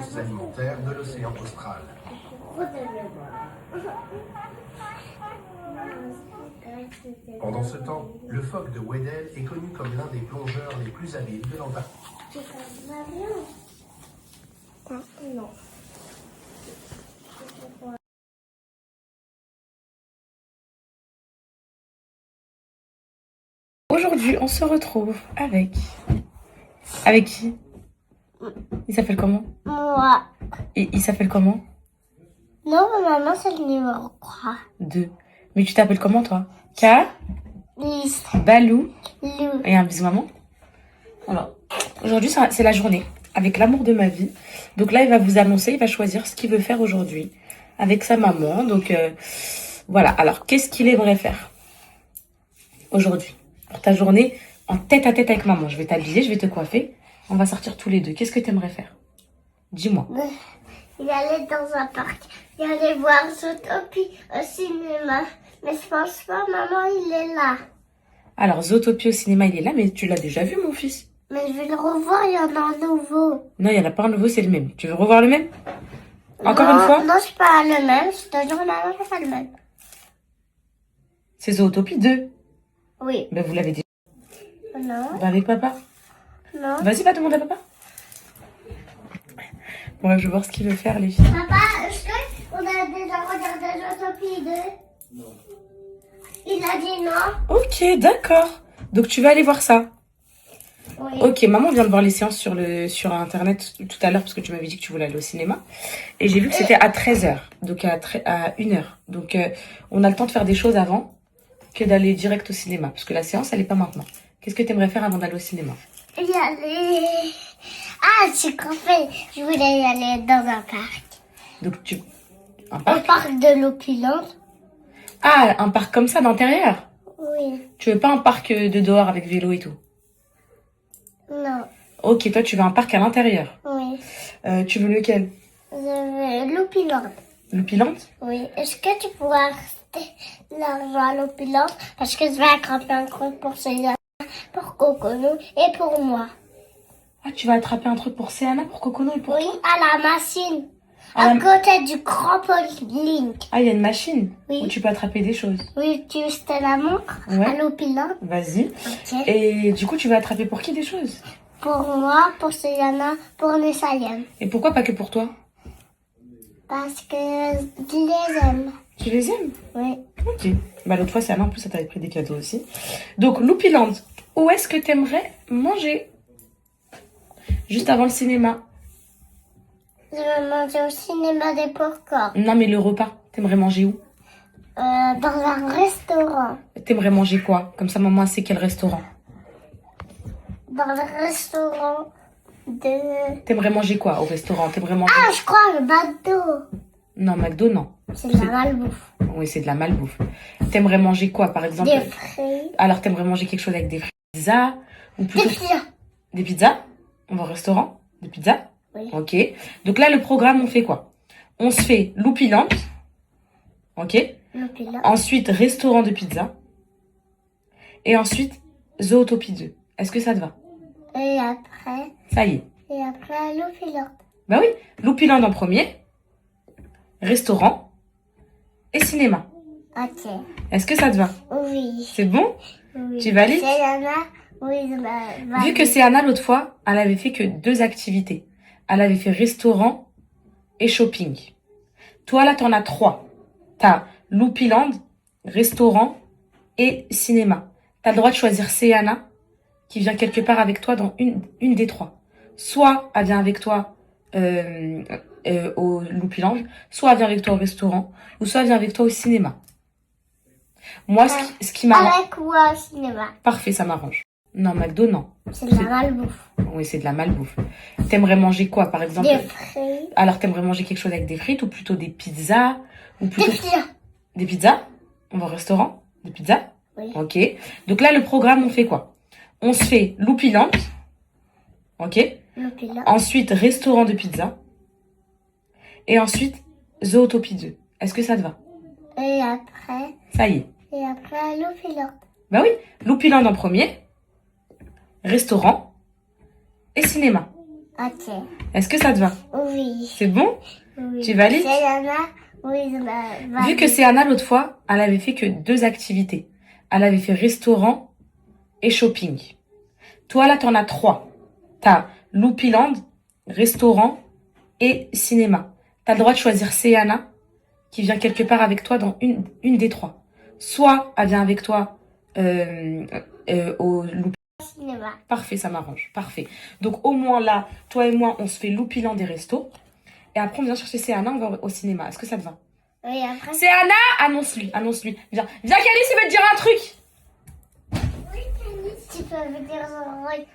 ressources alimentaires de l'océan austral. Pendant ce temps, le phoque de Weddell est connu comme l'un des plongeurs les plus habiles de l'Antarctique. Non. Aujourd'hui, on se retrouve avec... Avec qui? Il s'appelle comment? Moi. Et il s'appelle comment? Non, maman, c'est le numéro 3. 2. Mais tu t'appelles comment, toi? K, Lise. Balou Lou. et un bisou maman. Alors, aujourd'hui, c'est la journée avec l'amour de ma vie. Donc là, il va vous annoncer, il va choisir ce qu'il veut faire aujourd'hui avec sa maman. Donc, voilà. Alors, qu'est-ce qu'il aimerait faire aujourd'hui pour ta journée en tête à tête avec maman? Je vais t'habiller, je vais te coiffer. On va sortir tous les deux. Qu'est-ce que tu aimerais faire? Dis-moi. Il allait dans un parc. Il allait voir Zootopie au cinéma. Mais je pense pas, maman, il est là. Alors, Zootopie au cinéma, il est là, mais tu l'as déjà vu, mon fils? Mais je vais le revoir, il y en a un nouveau. Non, il n'y en a pas un nouveau, c'est le même. Tu veux revoir le même? Encore Non, une fois? Non, c'est pas le même. Je te jure, maman, c'est pas le même. C'est Zootopie 2. Oui. Ben, vous l'avez dit. Non. Ben, avec papa. Non. Vas-y, va demander à papa. Bon, je vais voir ce qu'il veut faire, les filles. Papa, est-ce qu'on a déjà regardé Zootopie 2? Non. Il a dit non. Ok, d'accord. Donc, tu vas aller voir ça. Oui. Ok, maman vient de voir les séances sur Internet tout à l'heure parce que tu m'avais dit que tu voulais aller au cinéma. Et j'ai vu que c'était à 13h, donc à 1h. Donc, on a le temps de faire des choses avant que d'aller direct au cinéma. Parce que la séance, elle n'est pas maintenant. Qu'est-ce que tu aimerais faire avant d'aller au cinéma? Y aller. Ah, j'ai compris. Je voulais y aller dans un parc. Donc, un Au parc? parc de l'Opulence. Ah, un parc comme ça, d'intérieur? Oui. Tu veux pas un parc de dehors avec vélo et tout? Non. Ok, toi, tu veux un parc à l'intérieur. Oui. Tu veux lequel? Je veux l'Opulence. Le Pilante? Oui. Est-ce que tu pourras rester l'argent à l'Opulence? Parce que je vais attraper un compte pour Céline, pour Coconou et pour moi. Ah, tu vas attraper un truc pour Céana, pour Cocono et pour Oui, toi? à la machine. À À la- côté du grand Link. Ah, il y a une machine Oui. où tu peux attraper des choses. Oui, tu je te la montre Ouais. à l'Opulence. Vas-y. Ok. Et du coup, tu vas attraper pour qui des choses? Pour moi, pour Céline, pour Nessayem. Et pourquoi pas que pour toi? Parce que je les aime. Tu les aimes? Oui. Ok. Bah, l'autre fois, Céana, en plus, ça t'avait pris des cadeaux aussi. Donc, Loupiland, où est-ce que t'aimerais manger? Juste avant le cinéma. Je vais manger au cinéma des popcorn. Non, mais le repas, t'aimerais manger où? Dans un restaurant. T'aimerais manger quoi? Comme ça, maman sait quel restaurant. Dans le restaurant de... T'aimerais manger quoi au restaurant? T'aimerais manger... Ah, je crois le bateau. Non, McDo, non. C'est de la malbouffe. Oui, c'est de la malbouffe. T'aimerais manger quoi, par exemple? Des frites. Alors, t'aimerais manger quelque chose avec des pizzas? Ou plutôt... Des pizzas. Des pizzas? On va au restaurant? Des pizzas? Oui. Ok. Donc là, le programme, on fait quoi? On se fait Loupiland. Ok. L'Opulence. Ensuite, restaurant de pizza. Et ensuite, Zootopie 2. Est-ce que ça te va? Et après... Ça y est. Et après, l'Opulence. Bah oui. Loupiland en premier. Restaurant. Et cinéma. Ok. Est-ce que ça te va? Oui. C'est bon? Oui. Tu valides? Céline, oui, Vu que c'est Anna l'autre fois, elle avait fait que 2 activités. Elle avait fait restaurant et shopping. Toi, là, t'en as 3. T'as Loupiland, restaurant et cinéma. T'as le droit de choisir Céana, qui vient quelque part avec toi dans une des 3. Soit elle vient avec toi au Loupiland, soit elle vient avec toi au restaurant, ou soit elle vient avec toi au cinéma. Moi, ce qui m'arrange... Avec quoi au cinéma? Parfait, ça m'arrange. Non, McDo, non. C'est de la malbouffe. Oui, c'est de la malbouffe. T'aimerais manger quoi, par exemple? Des frites. Alors, t'aimerais manger quelque chose avec des frites ou plutôt des pizzas ou Des plutôt... pizzas. Des pizzas? On va au restaurant? Des pizzas? Oui. Ok. Donc là, le programme, on fait quoi? On se fait Loupiland. Ok. L'Opulence. Ensuite, restaurant de pizza. Et ensuite, Zootopie 2. Est-ce que ça te va? Et après... Ça y est. Et après, l'Opulence. Bah oui. Loupiland en premier. Restaurant. Et cinéma. Ok. Est-ce que ça te va? Oui. C'est bon? Oui. Tu valides? C'est Anna. Oui, Vu que c'est Anna l'autre fois, elle avait fait que 2 activités. Elle avait fait restaurant et shopping. Toi, là, t'en as 3. T'as Loopyland, restaurant et cinéma. T'as le droit de choisir Céana, qui vient quelque part avec toi dans une des 3. Soit elle vient avec toi au Loopyland. cinéma. Parfait, ça m'arrange. Parfait. Donc, au moins là, toi et moi, on se fait Loopyland des restos. Et après, on vient chercher Céana, on va au cinéma. Est-ce que ça te va? Oui, après. Céana, annonce-lui. Viens, Calice, il veut te dire un truc. Tu peux me dire,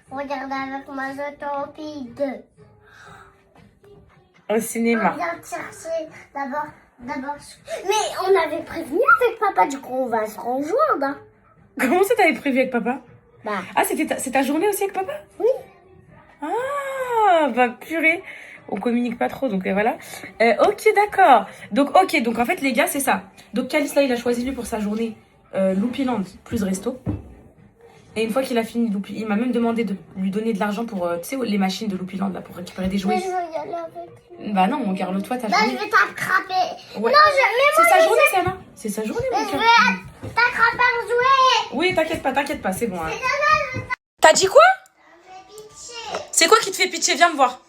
regarde avec moi, je t'en prie 2. Au On cinéma. vient te chercher d'abord. Mais on avait prévenu avec papa, du coup on va se rejoindre. Hein. Comment ça t'avais prévu avec papa? Bah. Ah, c'est ta journée aussi avec papa? Oui. Ah, bah purée. On communique pas trop, donc voilà. Ok, d'accord. Donc en fait les gars, c'est ça. Donc Calice là, il a choisi lui pour sa journée Loopyland plus resto. Et une fois qu'il a fini Loopyland, il m'a même demandé de lui donner de l'argent pour, tu sais, les machines de Loopyland là, pour récupérer des jouets. Mais je veux y aller avec lui. Bah non, mon gars, toi t'as Là, journée. je vais t'attraper. Ouais. Non, C'est sa journée, ça, là. C'est sa journée, mon je cœur. vais t'attraper un jouet. Oui, t'inquiète pas, c'est bon. Hein. T'as dit quoi? C'est quoi qui te fait pitié? Viens me voir.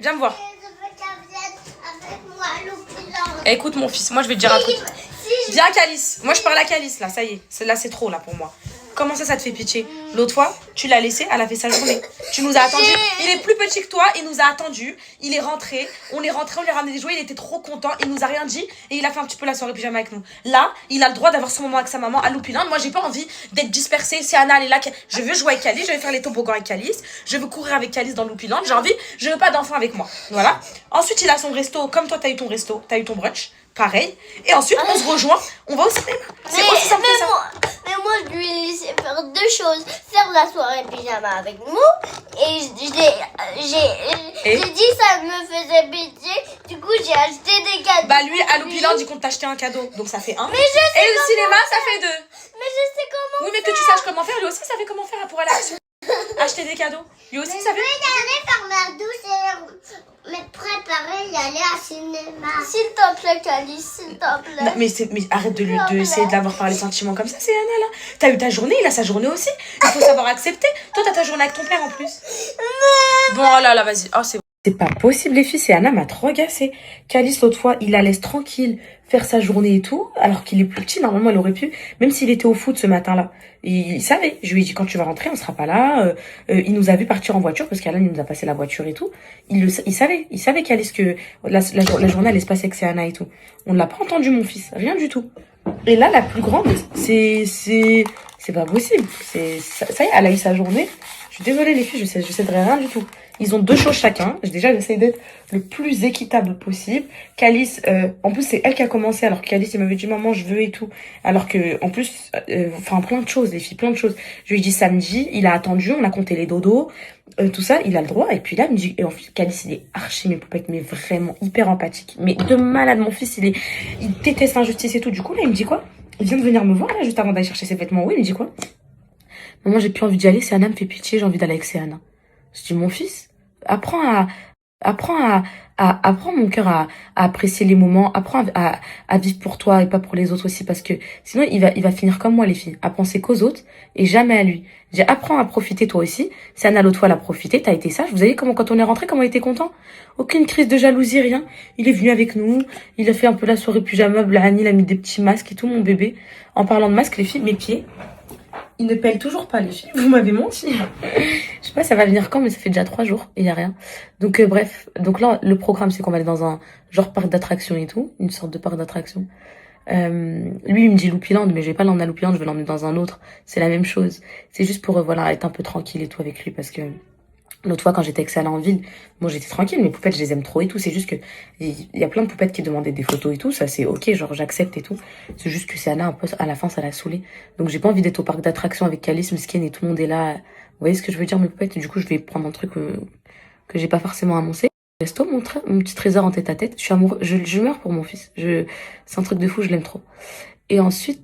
Viens me voir. Je veux qu'elle vienne avec moi à l'hôpital. Écoute, mon fils, moi je vais te dire un truc. Viens, Calice. Moi je parle à Calice, là, ça y est. Là, c'est trop, là, pour moi. Comment ça te fait pitié? L'autre fois, tu l'as laissé, elle a fait sa journée. Tu nous as attendus. Il est plus petit que toi, il nous a attendus. Il est rentré, on lui a ramené des jouets, il était trop content, il nous a rien dit et il a fait un petit peu la soirée pyjama avec nous. Là, il a le droit d'avoir son moment avec sa maman à Loopyland. Moi, j'ai pas envie d'être dispersée. C'est Anna, elle est là. Je veux jouer avec Calice, je vais faire les toboggans avec Calice, je veux courir avec Calice dans Loopyland. Je veux pas d'enfant avec moi. Voilà. Ensuite, il a son resto, comme toi, t'as eu ton resto, t'as eu ton brunch. Pareil. Et ensuite, on se rejoint, on va au cinéma. C'est aussi simple que ça. Mais moi, je lui ai laissé faire 2 choses. Faire la soirée pyjama avec nous. Et j'ai dit ça me faisait pitié. Du coup, j'ai acheté des cadeaux. Bah lui, à Loopyland, il compte t'acheter un cadeau. Donc ça fait 1. Mais je sais et le cinéma, ça fait 2. Mais je sais comment. Oui, mais que tu saches comment faire. Lui aussi, savait comment faire pour aller à l'action. Acheter des cadeaux. Lui aussi, savait. Je vais aller faire ma douche et me préparer y aller au cinéma. S'il te plaît, Calice, s'il te plaît. Non, mais arrête de essayer de l'avoir par les sentiments comme ça, c'est Anna là. T'as eu ta journée, il a sa journée aussi. Il faut savoir accepter. Toi, t'as ta journée avec ton père en plus. Bon, oh là, vas-y. Oh, c'est bon. C'est pas possible, les filles. C'est Anna m'a trop agacée. Calice, l'autre fois, il la laisse tranquille faire sa journée et tout, alors qu'il est plus petit. Normalement, il aurait pu, même s'il était au foot ce matin-là. Il savait. Je lui ai dit, quand tu vas rentrer, on sera pas là. Il nous a vu partir en voiture, parce qu'Alan, il nous a passé la voiture et tout. Il savait Calice que la journée allait se passer avec Anna et tout. On ne l'a pas entendu, mon fils. Rien du tout. Et là, la plus grande, c'est pas possible. Ça y est, elle a eu sa journée. Je suis désolée, les filles, je céderai rien du tout. Ils ont 2 choses chacun. Déjà, j'essaie d'être le plus équitable possible. Calice, en plus, c'est elle qui a commencé, alors que Calice, il m'avait dit, maman, je veux et tout. Alors que, en plus, plein de choses, les filles, plein de choses. Je lui ai dit samedi, il a attendu, on a compté les dodos, tout ça, il a le droit. Et puis là, il me dit, et en fait, Calice, il est archi mes poupettes, mais vraiment hyper empathique. Mais de malade, mon fils, il déteste l'injustice et tout. Du coup, là, il me dit quoi? Il vient de venir me voir, là, juste avant d'aller chercher ses vêtements. Oui, il me dit quoi? Maman, j'ai plus envie d'y aller, Céana me fait pitié, j'ai envie d'aller avec Céana. Je dis, mon fils, apprends mon cœur à apprécier les moments, apprends à vivre pour toi et pas pour les autres aussi, parce que sinon il va finir comme moi, les filles, à penser qu'aux autres et jamais à lui. Apprends à profiter toi aussi. Céana l'autre fois, elle a profité, t'as été sage. Vous avez comment, quand on est rentré, comment il était content? Aucune crise de jalousie, rien. Il est venu avec nous, il a fait un peu la soirée pyjama, Blahani, il a mis des petits masques et tout, mon bébé. En parlant de masques, les filles, mes pieds, ils ne pèlent toujours pas, les filles. Vous m'avez menti. Je sais pas, ça va venir quand, mais ça fait déjà 3 jours et il y a rien. Donc, bref. Donc là, le programme, c'est qu'on va aller dans un genre parc d'attractions et tout. Une sorte de parc d'attractions. Lui, il me dit Loopyland, mais je vais pas l'emmener à Loopyland, je vais l'emmener dans un autre. C'est la même chose. C'est juste pour, voilà, être un peu tranquille et tout avec lui, parce que l'autre fois, quand j'étais avec Salah en ville, bon, j'étais tranquille, mes poupettes, je les aime trop et tout. C'est juste que il y a plein de poupettes qui demandaient des photos et tout. Ça, c'est ok, genre, j'accepte et tout. C'est juste que Salah, un peu, à la fin, ça l'a saoulé. Donc, j'ai pas envie d'être au parc d'attractions avec Calice, Miskin et tout le monde est là. Vous voyez ce que je veux dire, mes poupettes? Du coup, je vais prendre un truc que j'ai pas forcément annoncé. Resto, mon petit trésor en tête à tête. Je suis amoureux, je meurs pour mon fils. C'est un truc de fou, je l'aime trop. Et ensuite,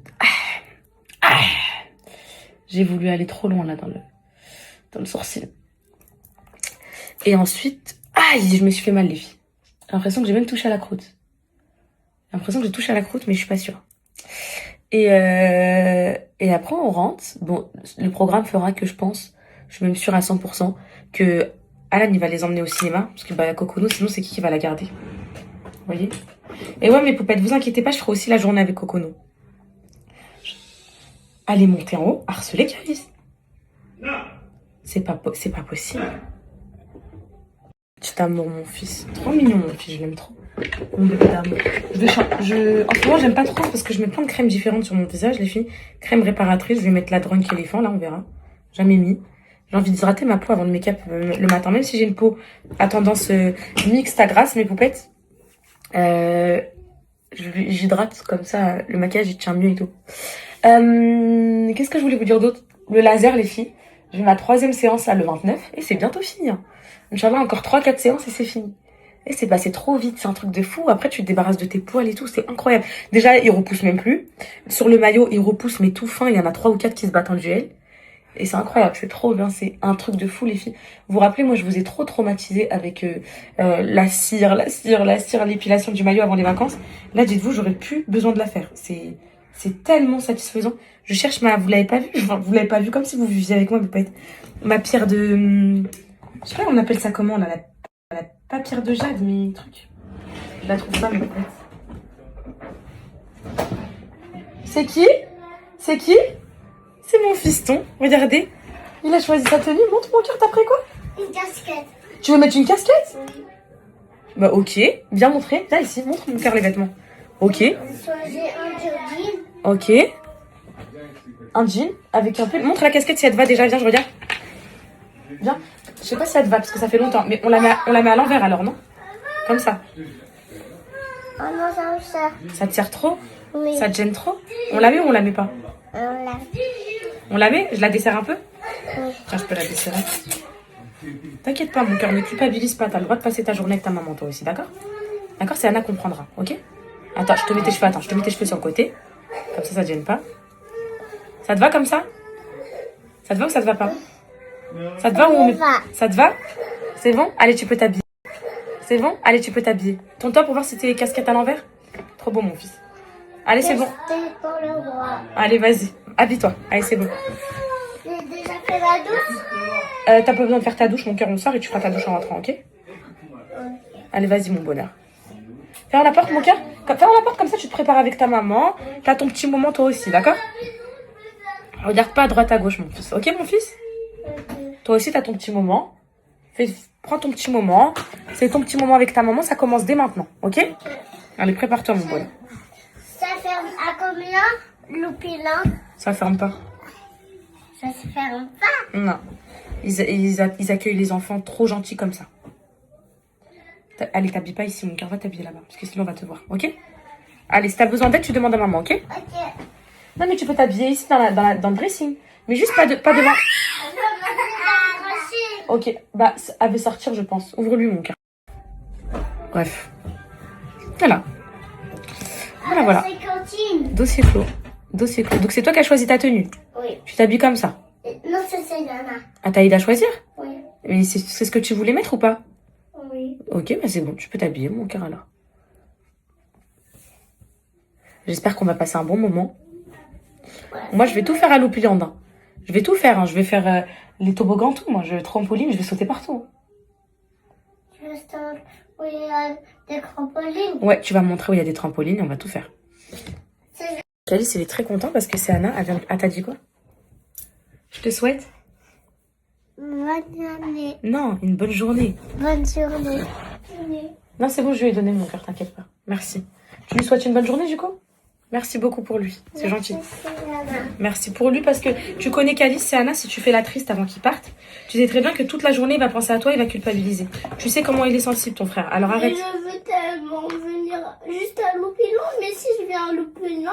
j'ai voulu aller trop loin, là, dans le sourcil. Et ensuite, aïe, je me suis fait mal les filles. J'ai l'impression que j'ai même touché à la croûte. J'ai l'impression que j'ai touché à la croûte, mais je suis pas sûre. Et après, on rentre. Bon, le programme fera que je pense, je suis même sûre à 100%, que Alan, il va les emmener au cinéma. Parce que bah, Cocono, sinon, c'est qui va la garder? Vous voyez? Et ouais, mes poupettes, vous inquiétez pas, je ferai aussi la journée avec Cocono. Allez monter en haut, harceler Calice. C'est pas possible. Petit amour, mon fils. Trop mignon, mon fils, je l'aime trop. Mon bébé d'amour. En ce moment, j'aime pas trop parce que je mets plein de crèmes différentes sur mon visage, les filles. Crème réparatrice, je vais mettre la Drunk Elephant, là, on verra. Jamais mis. J'ai envie d'hydrater ma peau avant le make-up le matin, même si j'ai une peau à tendance mixte à grasse, mes poupettes. J'hydrate comme ça, le maquillage il tient mieux et tout. Qu'est-ce que je voulais vous dire d'autre? Le laser, les filles. J'ai ma 3e séance là le 29 et c'est bientôt fini. Hein. Inch'Allah, encore 3-4 séances et c'est fini. Et c'est passé trop vite, c'est un truc de fou. Après, tu te débarrasses de tes poils et tout, c'est incroyable. Déjà, il repousse même plus. Sur le maillot, il repousse, mais tout fin. Il y en a 3 ou 4 qui se battent en duel. Et c'est incroyable, c'est trop bien, c'est un truc de fou, les filles. Vous vous rappelez, moi, je vous ai trop traumatisé avec la cire, l'épilation du maillot avant les vacances. Là, dites-vous, j'aurais plus besoin de la faire. C'est tellement satisfaisant. Je cherche vous l'avez pas vu? Vous l'avez pas vu comme si vous viviez avec moi, mais peut-être ma pierre de... Je sais pas, on appelle ça comment, là, pas pierre de jade, mais truc. Je la trouve pas, mais peut-être. C'est qui? C'est qui? C'est mon fiston, regardez. Il a choisi sa tenue. Montre mon cœur, t'as pris quoi? Une casquette. Tu veux mettre une casquette? Oui. Bah ok, bien montré. Là, ici, montre mon cœur les vêtements. Ok. J'ai un jean. Ok. Un jean avec un peu... Montre la casquette si elle te va déjà, viens, je regarde. Viens. Je sais pas si elle te va parce que ça fait longtemps. Mais on la met à l'envers alors, non? Comme ça. Oh non, ça me sert. Ça te sert trop? Oui. Ça te gêne trop? On la met ou on la met pas? On l'a. On la met? Je la desserre un peu? Oui. Tiens, je peux la desserrer. T'inquiète pas, mon cœur, ne culpabilise pas. T'as le droit de passer ta journée avec ta maman, toi aussi, d'accord? D'accord, c'est Anna comprendra, ok? Attends, je te mets tes cheveux, je te mets tes cheveux sur le côté. Comme ça te gêne pas. Ça te va comme ça? Ça te va ou ça te va pas? Ça te va ou on met... Ça te va? C'est bon? Allez, tu peux t'habiller. C'est bon? Allez, tu peux t'habiller. Tourne-toi pour voir si t'es les casquettes à l'envers. Trop beau, mon fils. Allez, c'est bon. Pour le roi. Allez, vas-y. Habille-toi. Allez, c'est bon. J'ai déjà fait la douche. T'as pas besoin de faire ta douche, mon cœur, on sort et tu feras ta douche en rentrant, ok? Allez, vas-y, mon bonheur. Ferme la porte, mon cœur. Ferme la porte, comme ça, tu te prépares avec ta maman. T'as ton petit moment, toi aussi, d'accord? Regarde pas à droite, à gauche, mon fils. Ok, mon fils? Toi aussi, t'as ton petit moment. Prends ton petit moment. C'est ton petit moment avec ta maman, ça commence dès maintenant, ok? Allez, prépare-toi, mon bonheur. Ça ferme à combien? Loupilin. Ça ferme pas. Ça se ferme pas. Non. Ils accueillent les enfants trop gentils comme ça. Allez, t'habilles pas ici, mon cœur, va t'habiller là-bas. Parce que sinon, on va te voir, ok? Allez, si t'as besoin d'aide, tu demandes à maman, ok? Ok. Non, mais tu peux t'habiller ici dans le dressing. Mais juste pas devant. Ok, bah, elle veut sortir, je pense. Ouvre-lui, mon cœur. Bref. Voilà. Voilà. C'est cantine. Dossier clos. Dossier clos. Donc, c'est toi qui as choisi ta tenue. Oui. Tu t'habilles comme ça. Non, c'est Nana. Ah, t'as aidé à choisir? Oui. Mais c'est ce que tu voulais mettre ou pas? Oui. Ok, bah c'est bon, tu peux t'habiller, mon cœur, alors. J'espère qu'on va passer un bon moment. Ouais. Moi, je vais tout faire à l'Oupiland. Hein. Je vais tout faire. Hein. Je vais faire les toboggans, tout. Moi, je trampoline, je vais sauter partout. Juste où il y a des trampolines. Ouais, tu vas me montrer où il y a des trampolines et on va tout faire. Calice, il est très content parce que c'est Anna. Elle t'a dit quoi? Je te souhaite? Bonne année. Non, une bonne journée. Bonne journée. Non, c'est bon, je lui ai donné mon cœur, t'inquiète pas. Merci. Tu lui souhaites une bonne journée, du coup? Merci beaucoup pour lui. C'est gentil. Merci pour lui parce que tu connais Calice, c'est Anna, si tu fais la triste avant qu'il parte, tu sais très bien que toute la journée, il va penser à toi, il va culpabiliser. Tu sais comment il est sensible, ton frère. Alors arrête. Je veux tellement venir juste à Loupiland, mais si je viens à Loupiland,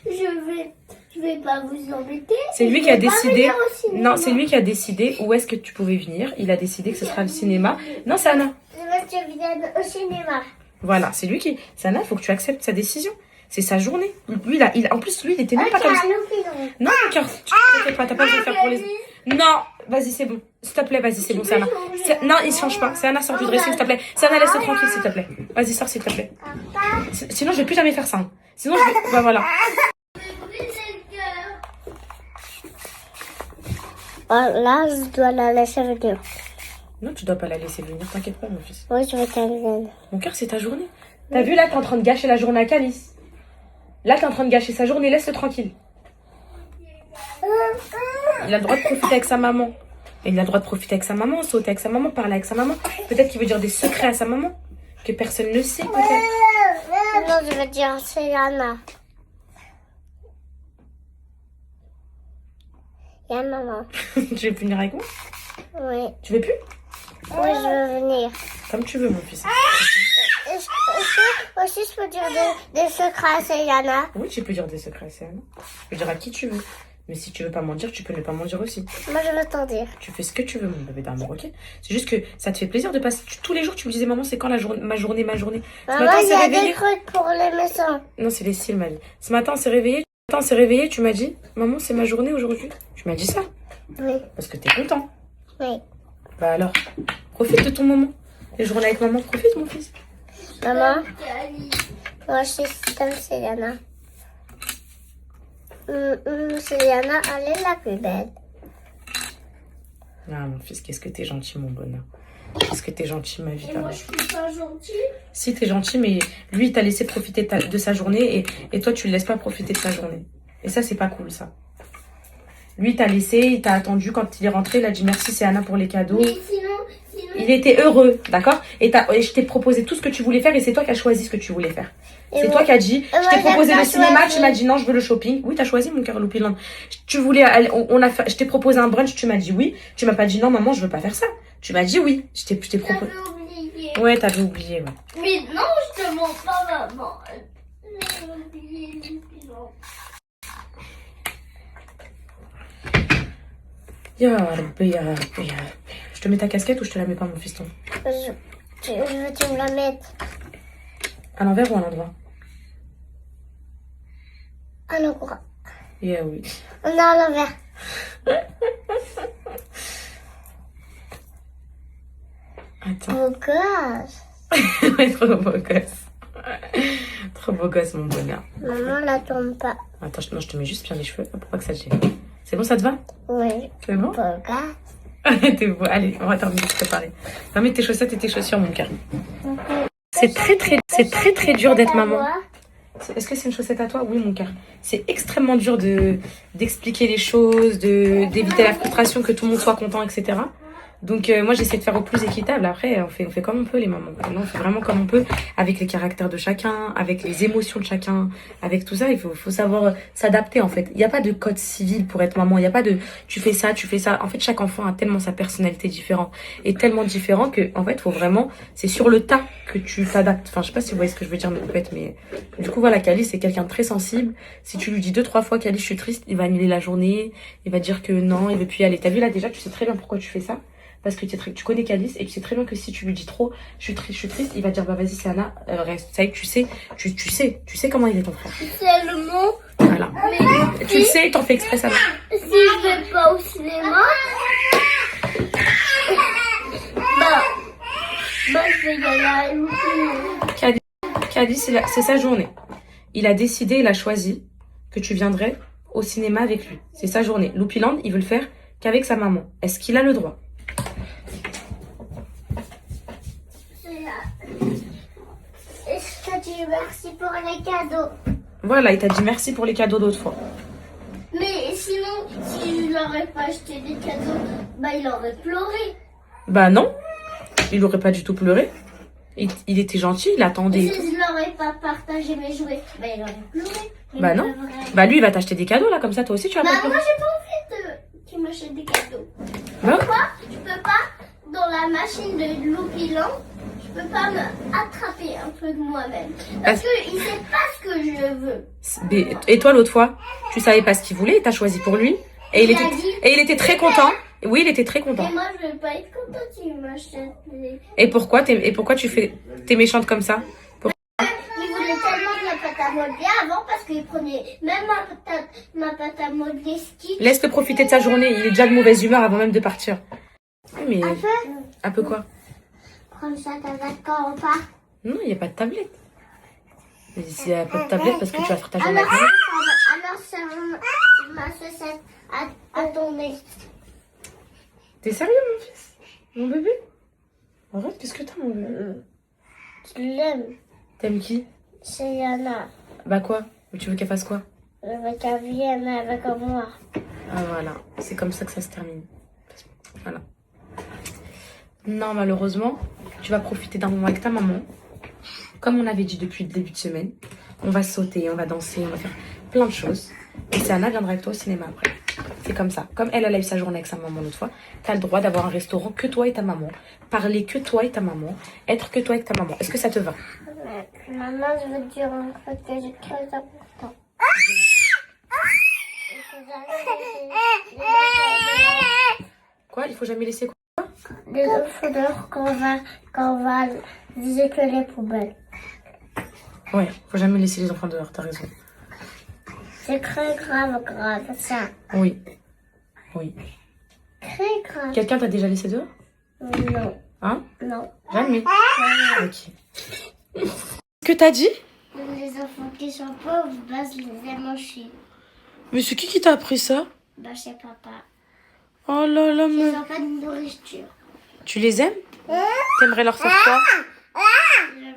je vais pas vous embêter. C'est lui qui a décidé. Non, c'est lui qui a décidé où est-ce que tu pouvais venir. Il a décidé que ce sera le cinéma. Non, c'est Anna. Je veux que je vienne au cinéma. Voilà, c'est lui qui... C'est Anna, il faut que tu acceptes sa décision. C'est sa journée. Lui, en plus, lui, il était même pas comme ça. Non, mon cœur, t'inquiète pas, t'as pas besoin de faire pour les... Non, vas-y, c'est bon. S'il te plaît, vas-y, c'est bon, c'est Anna. Non, il se change pas. C'est Anna, sort du dressing, s'il te plaît. C'est Anna, laisse-le tranquille, s'il te plaît. Vas-y, sors, s'il te plaît. Sinon, je vais plus jamais faire ça. Hein. Sinon, je vais... Bah, voilà. Là, je dois la laisser venir. Non, tu dois pas la laisser venir, t'inquiète pas, mon fils. Oui, je vais t'amener. Mon cœur, c'est ta journée. T'as vu, là, t'es en train de gâcher la journée à Calice. Là, t'es en train de gâcher sa journée, laisse-le tranquille. Il a le droit de profiter avec sa maman. Et il a le droit de profiter avec sa maman, sauter avec sa maman, parler avec sa maman. Peut-être qu'il veut dire des secrets à sa maman que personne ne sait, peut-être. Non, je veux dire, c'est Anna. Il y a maman. Tu veux venir avec moi? Oui. Tu veux plus? Oui, je veux venir. Comme tu veux, mon fils. Aussi, je peux dire des secrets à Céliana. Oui, tu peux dire des secrets, c'est Anna. Tu peux dire à qui tu veux. Mais si tu veux pas m'en dire, tu peux ne pas m'en dire aussi. Moi, je veux t'en dire. Tu fais ce que tu veux, mon bébé d'amour, ok? C'est juste que ça te fait plaisir de passer... Tous les jours, tu me disais, maman, c'est quand ma journée? Ce Maman, matin, il y a réveillé... des trucs pour les maisons. Non, c'est les cils, ma vie. Ce matin, on s'est réveillé, tu m'as dit, maman, c'est ma journée aujourd'hui. Tu m'as dit ça? Oui. Parce que t'es content. Oui. Bah alors, profite de ton moment. Les journées avec maman, profite, mon fils. Maman, moi, je suis comme Céliana. Céliana, elle est la plus belle. Ah, mon fils, qu'est-ce que t'es gentil, mon bonheur. Qu'est-ce que t'es gentil, ma vie. Moi, je suis pas gentille. Si, t'es gentil, mais lui, il t'a laissé profiter de sa journée et toi, tu le laisses pas profiter de sa journée. Et ça, c'est pas cool, ça. Lui, il t'a laissé, il t'a attendu quand il est rentré, il a dit merci, c'est Anna pour les cadeaux. Mais sinon... Il était heureux, d'accord? Et je t'ai proposé tout ce que tu voulais faire et c'est toi qui as choisi ce que tu voulais faire. C'est toi qui as dit, je t'ai proposé le cinéma, tu m'as dit non, je veux le shopping. Oui, t'as choisi, mon cœur Loupiland. Tu voulais aller, je t'ai proposé un brunch, tu m'as dit oui. Tu m'as pas dit non, maman, je veux pas faire ça. Tu m'as dit oui. Je t'ai proposé. T'avais oublié. Ouais, t'avais oublié, ouais. Mais non, je te mens pas, maman. J'ai oublié les pilons. Ya Rabbi, ya Rabbi, ya Rabbi. Je te mets ta casquette ou je te la mets pas, mon fiston? Je veux que tu me la mettes. À l'envers ou à l'endroit? À l'endroit. Yeah, oui. Non, à l'envers. Attends. Beau gosse. Ouais, trop beau gosse. Trop beau gosse, mon bonheur. Maman, la tourne pas. Attends, non, je te mets juste bien les cheveux pour pas que ça te gêne. C'est bon, ça te va? Oui. C'est bon? Beau gosse. T'es beau. Allez, on va terminer de te préparer. Va mettre tes chaussettes et tes chaussures, mon cœur. C'est très dur d'être maman. Est-ce que c'est une chaussette à toi? Oui, mon cœur. C'est extrêmement dur d'expliquer les choses, d'éviter la frustration, que tout le monde soit content, etc. Donc moi j'essaie de faire au plus équitable. Après on fait comme on peut les mamans. On fait vraiment comme on peut avec les caractères de chacun, avec les émotions de chacun, avec tout ça. Il faut savoir s'adapter en fait. Il n'y a pas de code civil pour être maman. Il n'y a pas de tu fais ça, tu fais ça. En fait chaque enfant a tellement sa personnalité différente et tellement différent que en fait faut vraiment c'est sur le tas que tu t'adaptes. Enfin je sais pas si vous voyez ce que je veux dire mes poupettes, mais du coup voilà Calice c'est quelqu'un de très sensible. Si tu lui dis 2-3 fois Calice je suis triste, il va annuler la journée. Il va dire que non, il veut plus y aller. T'as vu là déjà tu sais très bien pourquoi tu fais ça. Parce que tu connais Calice et tu sais très bien que si tu lui dis trop je suis triste, il va dire bah vas-y c'est Anna, reste. Ça y est, tu sais comment il est ton frère. C'est le mot. Voilà. Mais Tu le sais, t'en fais exprès ça. si je vais pas au cinéma, bah je vais y aller à l'outil. Calice c'est sa journée. Il a décidé, il a choisi que tu viendrais au cinéma avec lui. C'est sa journée. Loupiland, il veut le faire qu'avec sa maman. Est-ce qu'il a le droit? Et je te dis merci pour les cadeaux. Voilà, il t'a dit merci pour les cadeaux d'autres fois. Mais sinon, si je n'aurais pas acheté des cadeaux, bah il aurait pleuré. Bah non, il aurait pas du tout pleuré. Il était gentil, il attendait. Et si je n'aurais pas partagé mes jouets, bah il aurait pleuré. Bah non. Bah lui, il va t'acheter des cadeaux là, comme ça toi aussi tu vas Bah pas moi pleurer. j'ai pas envie qu'il m'achète des cadeaux. Bah, Pourquoi je peux pas, dans la machine de Loupiland, je peux pas me attraper un truc moi-même. Parce qu'il sait pas ce que je veux. et toi l'autre fois, tu savais pas ce qu'il voulait, t'as choisi pour lui. Et il était très content. Oui, il était très content. Et moi je vais pas être contente s'il m'achète des... Et pourquoi t'es méchante comme ça? Il voulait tellement de la pâte à modeler qu'il prenait même ma pâte à modeler ski. Laisse-le profiter de sa journée. Il est déjà de mauvaise humeur avant même de partir. Oui, mais... Un peu quoi? Prendre sa tablette quand on part. Non, il n'y a pas de tablette. Mais s'il n'y a pas de tablette, parce que tu vas faire ta journée Alors, avec alors ça ma chaussette à tomber. T'es sérieux, mon fils? Mon bébé? Arrête, qu'est-ce que t'as, mon bébé? Je l'aime. T'aimes qui? C'est Yana. Bah quoi? Mais tu veux qu'elle fasse quoi? Je veux qu'elle vienne avec moi. Ah voilà, c'est comme ça que ça se termine. Voilà. Non, malheureusement, tu vas profiter d'un moment avec ta maman. Comme on avait dit depuis le début de semaine, on va sauter, on va danser, on va faire plein de choses. Et Anna viendra avec toi au cinéma après. C'est comme ça. Comme elle a eu sa journée avec sa maman l'autre fois, t'as le droit d'avoir un restaurant que toi et ta maman. Parler que toi et ta maman. Être que toi et ta maman. Est-ce que ça te va? Maman, je veux dire un truc que j'ai très important. Quoi? Il faut jamais laisser quoi? Les odeurs qu'on va dire que les poubelles. Ouais, faut jamais laisser les enfants dehors, t'as raison. C'est très grave, ça. Oui. Oui. Très grave. Quelqu'un t'a déjà laissé dehors? Non. Hein? Non. Jamais. Ok. Qu'est-ce que t'as dit? Les enfants qui sont pauvres, bah, je les aime aussi. Mais c'est qui t'a appris ça? Bah, c'est papa. Oh là là, Ils mais... n'ont pas de nourriture. Tu les aimes? T'aimerais leur faire quoi? Je leur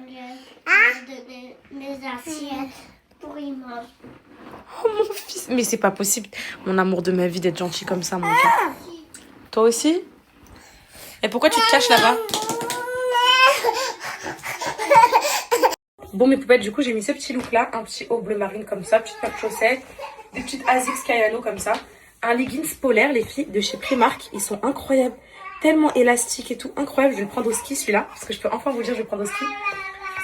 donner mes assiettes pour y manger. Oh mon fils, mais c'est pas possible. Mon amour de ma vie d'être gentil comme ça, mon cœur. Toi aussi? Et pourquoi tu te caches là-bas? Bon mes poupettes, du coup j'ai mis ce petit look là, un petit haut bleu marine comme ça, petite paire de chaussettes, des petites Asics Kayano comme ça, un leggings polaire les filles de chez Primark, ils sont incroyables, tellement élastiques et tout, incroyable. Je vais le prendre au ski celui-là, parce que je peux enfin vous dire je vais le prendre au ski.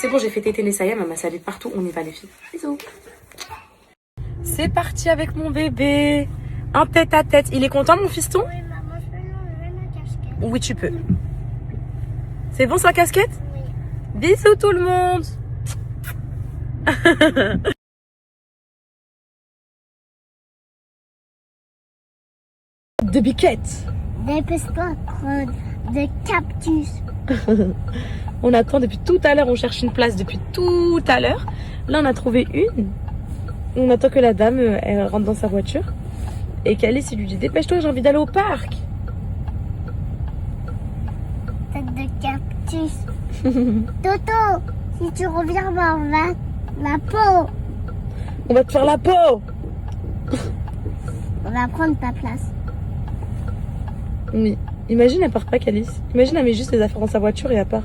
C'est bon, j'ai fait tété Nessaya, elle m'a salué partout, on y va les filles. Bisous. C'est parti avec mon bébé. Un tête à tête. Il est content mon fiston? Oui, maman, je peux enlever ma casquette. Oui, tu peux. C'est bon sa casquette? Oui. Bisous tout le monde. De biquettes. Des piscottes, des cactus. On attend depuis tout à l'heure, on cherche une place depuis tout à l'heure. Là, on a trouvé une. On attend que la dame elle rentre dans sa voiture et qu'Alice lui dit dépêche-toi, j'ai envie d'aller au parc. Tête de cactus. Toto, si tu reviens, on va la peau. On va te faire la peau. On va prendre ta place. Oui. Imagine, elle part pas qu'Alice. Imagine, elle met juste les affaires dans sa voiture et elle part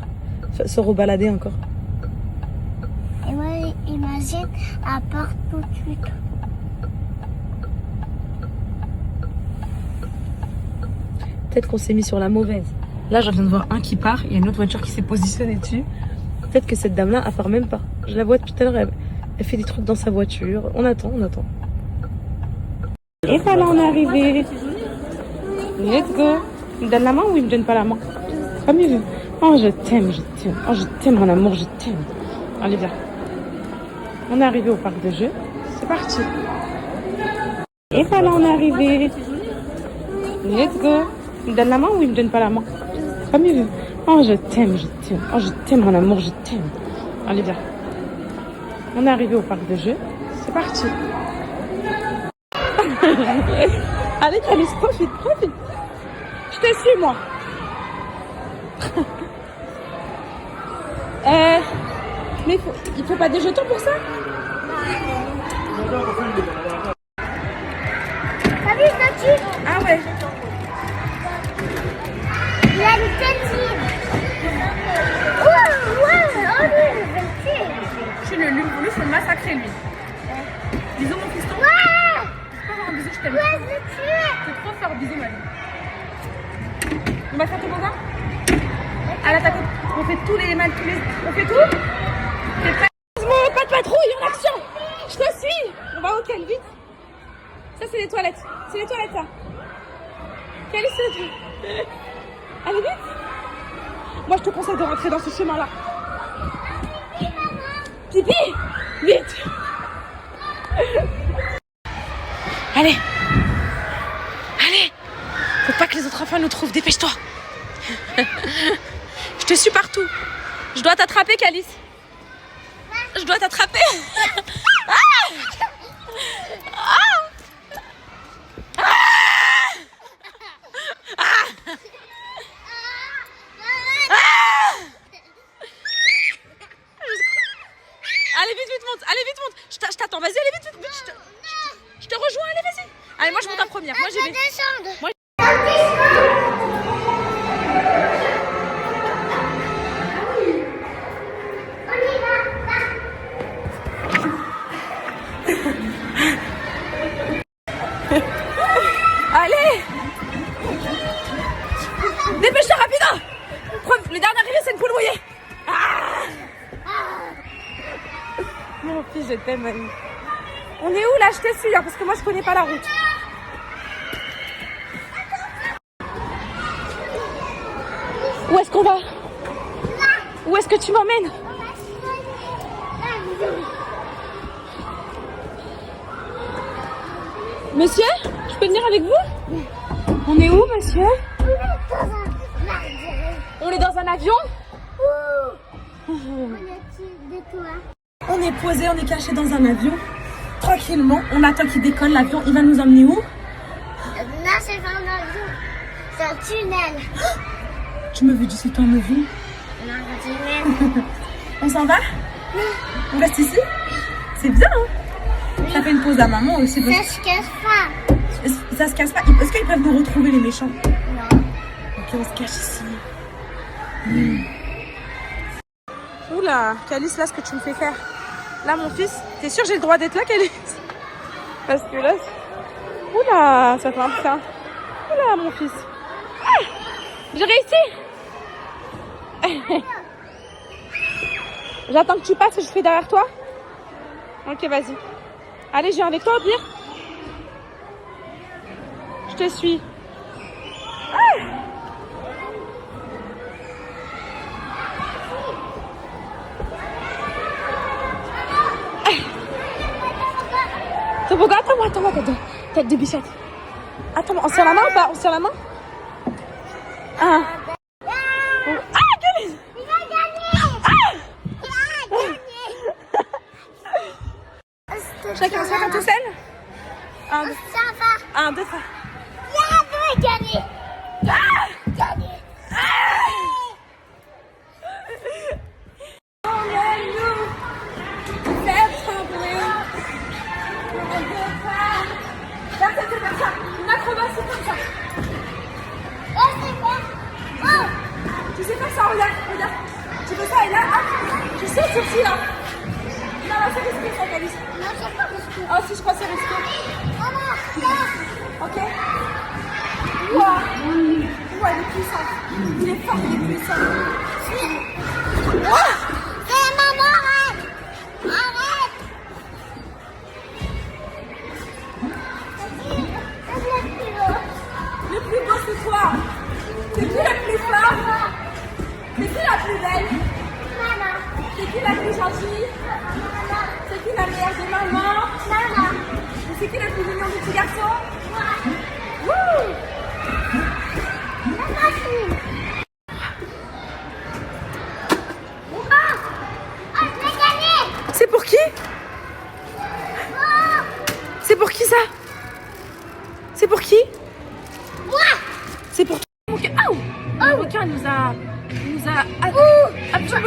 se rebalader encore. Et moi, imagine, elle part tout de suite. Peut-être qu'on s'est mis sur la mauvaise. Là, je viens de voir un qui part. Il y a une autre voiture qui s'est positionnée dessus. Peut-être que cette dame-là, elle part même pas. Je la vois depuis tout à l'heure. Elle fait des trucs dans sa voiture. On attend, on attend. Et voilà, on est arrivé. Let's go. Il me donne la main ou il me donne pas la main? Comme il veut. Oh, je t'aime, je t'aime. Oh, je t'aime, mon amour, je t'aime. Allez, viens. On est arrivé au parc de jeux. C'est parti. Et voilà, on est arrivé. Let's go. Il me donne la main ou il me donne pas la main? Comme il veut. Oh, je t'aime, je t'aime. Oh, je t'aime, mon amour, je t'aime. Allez, viens. On est arrivé au parc de jeux. C'est parti. Allez, Alice, profite, profite. Je te suis, moi. Mais il faut pas des jetons pour ça? T'as vu ce type? Ah ouais. Il a une tétine. Ouais, ouais, oh oui, je vais le tuer. Je lui, faut le massacrer, lui. Bisous, mon fiston. Ouais, Oh, bisous, je t'aime. ouais, je vais le tuer. C'est trop fort, bisous, ma vie. On va faire tout ça? À la tête, on fait tous les mal, on fait tout? T'es prêt? Pas de patrouille, en action! Je te suis! On va au quel vite? Ça, c'est les toilettes. C'est les toilettes, ça. Quelle est ce... Allez, vite! Moi, je te conseille de rentrer dans ce chemin-là. Pipi! Vite! Allez. Allez. Faut pas que les autres enfants nous trouvent. Dépêche-toi. Je te suis partout. Je dois t'attraper, Calice. Je dois t'attraper. Ah Allez, vite, monte. Allez, vite, monte. Je t'attends. Vas-y, allez, vite. Je te rejoins. Allez, vas-y. Allez, moi, je monte en première. Moi, j'y vais. Moi, allez. Dépêche-toi, rapide. Le dernier arrivé, c'est une poule mouillée. Mon fils, je t'aime, mamie. On est où là? Je te suis, hein, parce que moi je connais pas la route. Où est-ce qu'on va? Où est-ce que tu m'emmènes? Monsieur, je peux venir avec vous? On est où, monsieur? On est dans un avion? On est posé, on est caché dans un avion. Tranquillement, on attend qu'il décolle l'avion. Il va nous emmener où? Là, c'est pas un avion. C'est un tunnel. Tu me veux dire c'est un avion? Non, un tunnel. On s'en va? On reste ici? C'est bien, hein? Ça fait une pause à maman aussi. Ça se casse pas. Ça se casse pas. Est-ce qu'ils peuvent nous retrouver, les méchants? Non. Ok, on se cache ici. Oula, Calice, là, ce que tu me fais faire. Là, mon fils, t'es sûr j'ai le droit d'être là, Calice? Parce que là... Oula, ça fait un peu ça. Oula, mon fils. Ah, j'ai réussi. J'attends que tu passes et je fais derrière toi. Ok, vas-y. Allez, je viens avec toi, au pire. Je te suis. Ah, attends-moi, tête de bichette. Attends, on se tient la main ou pas? On se tient la main? Ah, Calice! Il va gagner. Chacun tout seul? Un, deux, Ça va. 1, 2, 3. Il va gagner. Gagner. Une acrobatie comme ça. Tu sais faire ça, regarde. Tu fais ça et là, hop, tu sautes sur ci là. Non, c'est risqué ça, Calice. Non, c'est pas risqué. Oh, si, je crois que c'est risqué. Maman, Ok. Ouah, il est puissant. Il est fort, il est puissant. c'est maman, arrête. Arrête. Le plus beau, c'est toi. C'est qui le plus fort? C'est qui la plus belle? Maman. C'est qui la plus gentille? C'est qui la meilleure des mamans? Maman. Et c'est qui le plus mignon des petits garçons? C'est pour qui? C'est pour qui ça? C'est pour qui? Moi. C'est pour toi. Aouh! Le requin nous a...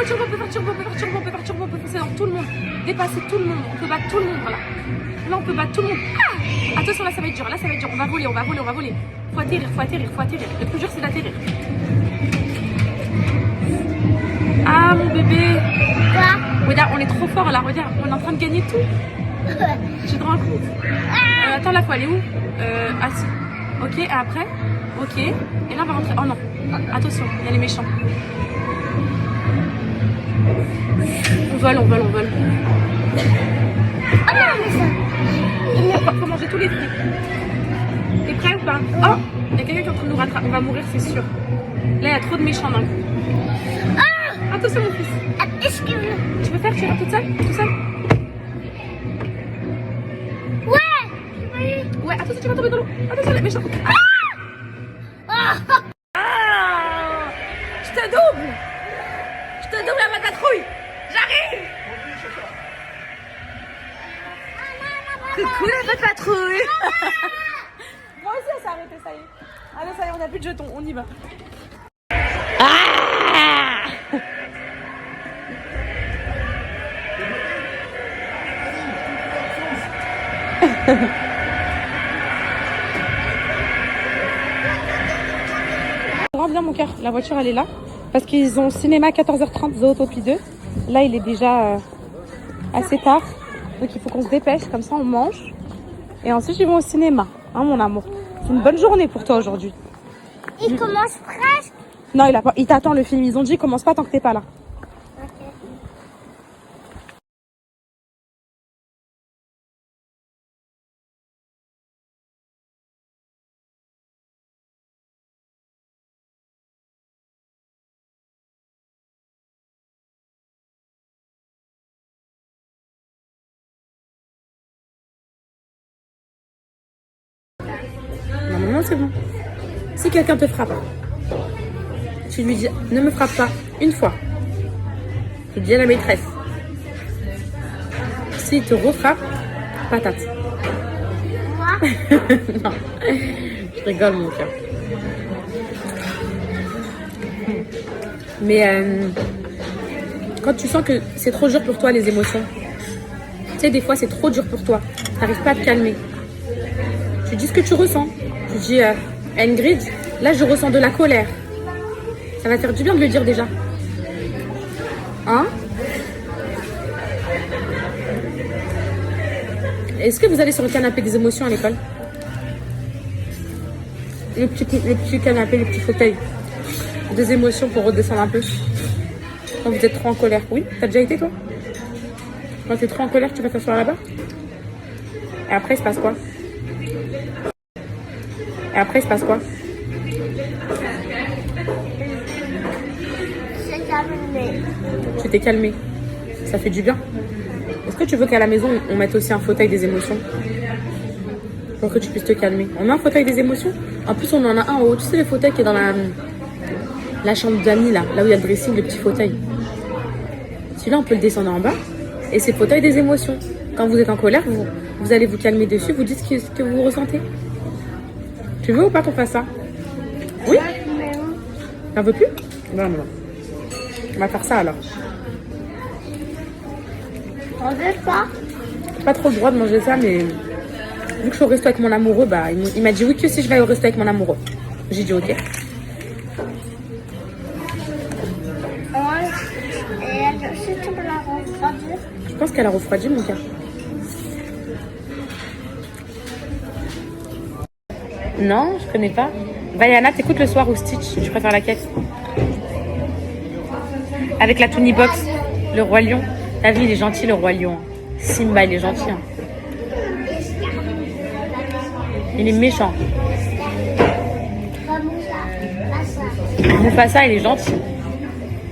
Turbo, on peut faire turbo, on peut foncer dans tout le monde. Dépasser tout le monde. On peut battre tout le monde, voilà. Là, on peut battre tout le monde. Ah, attention, là, ça va être dur. On va voler. Faut atterrir. Le plus dur, c'est d'atterrir. Ah, mon bébé. Quoi? Regarde, on est trop fort, là. Regarde, on est en train de gagner tout. Tu te rends compte? Attends, là, faut aller où? Assis. Ok, et après? Ok. Et là, on va rentrer. Oh non. Attention, il y a les méchants. On vole. Ah, mais ça. Faut manger tous les fruits. T'es prêt ou pas? Oh, il y a quelqu'un qui est en train de nous rattraper. On va mourir, c'est sûr. Là, il y a trop de méchants d'un coup. Attention, mon fils. Est-ce que... Tu veux faire tirer toute seule? Tout seul? Ouais. Oui. Ouais, attention, tu vas tomber dans l'eau. Attention, les méchants. Je te double. Je te double à ma patrouille. J'arrive. Coucou la patrouille. Moi aussi, elle s'est arrêtée, ça y est. Allez, ça y est, on n'a plus de jetons, on y va. Viens mon cœur, la voiture elle est là parce qu'ils ont cinéma 14h30 Zootopie 2. Là il est déjà assez tard donc il faut qu'on se dépêche, comme ça on mange et ensuite ils vont au cinéma, hein mon amour. C'est une bonne journée pour toi aujourd'hui. Il commence presque. Non il t'attend le film, ils ont dit il commence pas tant que t'es pas là. Non, c'est bon. Si quelqu'un te frappe, tu lui dis ne me frappe pas une fois. Tu dis à la maîtresse. S'il te refrappe, patate. Moi Non, je rigole mon cœur. Mais quand tu sens que c'est trop dur pour toi les émotions, tu sais des fois c'est trop dur pour toi, t'arrives pas à te calmer. Tu dis ce que tu ressens. Tu dis Ingrid, là je ressens de la colère. Ça va te faire du bien de le dire déjà. Hein? Est-ce que vous allez sur le canapé des émotions à l'école? Le petit canapé, le petit fauteuil des émotions pour redescendre un peu. Quand vous êtes trop en colère. Oui, t'as déjà été toi? Quand t'es trop en colère, tu vas t'asseoir là-bas? Et après, il se passe quoi? Et après, il se passe quoi? C'est calmé. Tu t'es calmé. Ça fait du bien. Est-ce que tu veux qu'à la maison, on mette aussi un fauteuil des émotions? Pour que tu puisses te calmer. On met un fauteuil des émotions? En plus, on en a un en haut. Tu sais, le fauteuil qui est dans la chambre d'amis, là où il y a le dressing, le petit fauteuil. Celui-là, on peut le descendre en bas. Et c'est le fauteuil des émotions. Quand vous êtes en colère, vous allez vous calmer dessus. Vous dites ce que vous ressentez. Tu veux ou pas qu'on fasse ça? Oui? T'en veux plus? Non. On va faire ça alors. On veut pas. Pas trop le droit de manger ça, mais vu que je suis au resto avec mon amoureux, bah, il m'a dit oui que si je vais au resto avec mon amoureux. J'ai dit ok. Et si tu me la refroidir? Je pense qu'elle a refroidi mon cœur. Non, je connais pas. Vaiana, t'écoutes le soir ou Stitch? Tu préfères laquelle? Avec la Toonie Box, le Roi Lion. T'as vu, il est gentil le Roi Lion. Simba, il est gentil. Hein. Il est méchant. Mufasa, il est gentil.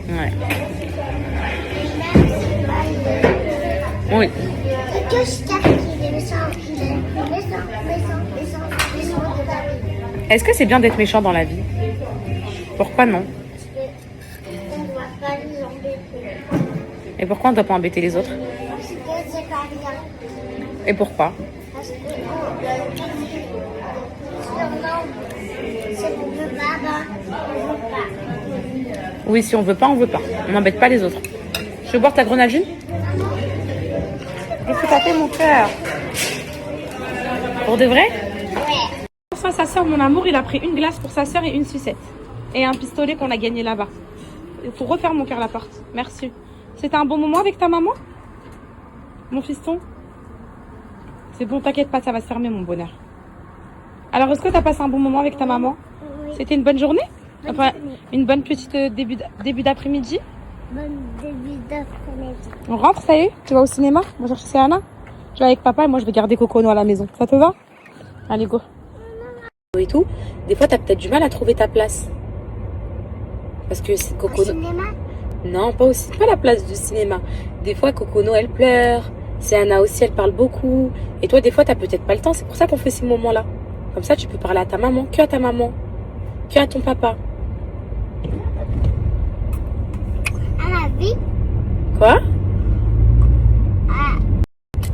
Ouais. Oui. Que je tape qu'il est méchant, méchant. Est-ce que c'est bien d'être méchant dans la vie? Pourquoi non? On ne doit pas les embêter. Et pourquoi on ne doit pas embêter les autres? Parce que c'est pas bien. Et pourquoi? Parce que si on veut pas, on veut pas. Oui, si on veut pas, on veut pas. On n'embête pas les autres. Je veux boire ta grenadine? Je peux taper mon cœur. Pour de vrai? Ouais. Enfin, sa soeur, mon amour, il a pris une glace pour sa soeur et une sucette. Et un pistolet qu'on a gagné là-bas. Il faut refaire mon cœur la porte. Merci. C'était un bon moment avec ta maman? Mon fiston? C'est bon, t'inquiète pas, ça va se fermer mon bonheur. Alors, est-ce que t'as passé un bon moment avec ta maman? Oui. C'était une bonne journée? Enfin, une bonne petite début d'après-midi? Bonne début d'après-midi. On rentre, ça y est? Tu vas au cinéma? Moi, chercher Céana? Tu vas avec papa et moi, je vais garder Cocono à la maison. Ça te va? Allez, go. Et tout, des fois, t'as peut-être du mal à trouver ta place. Parce que c'est Au Cocono. cinéma? Non, pas aussi. Pas la place du cinéma. Des fois, Cocono, elle pleure. C'est Anna aussi, elle parle beaucoup. Et toi, des fois, t'as peut-être pas le temps. C'est pour ça qu'on fait ces moments-là. Comme ça, tu peux parler à ta maman, que à ta maman, que à ton papa. À la vie. Quoi?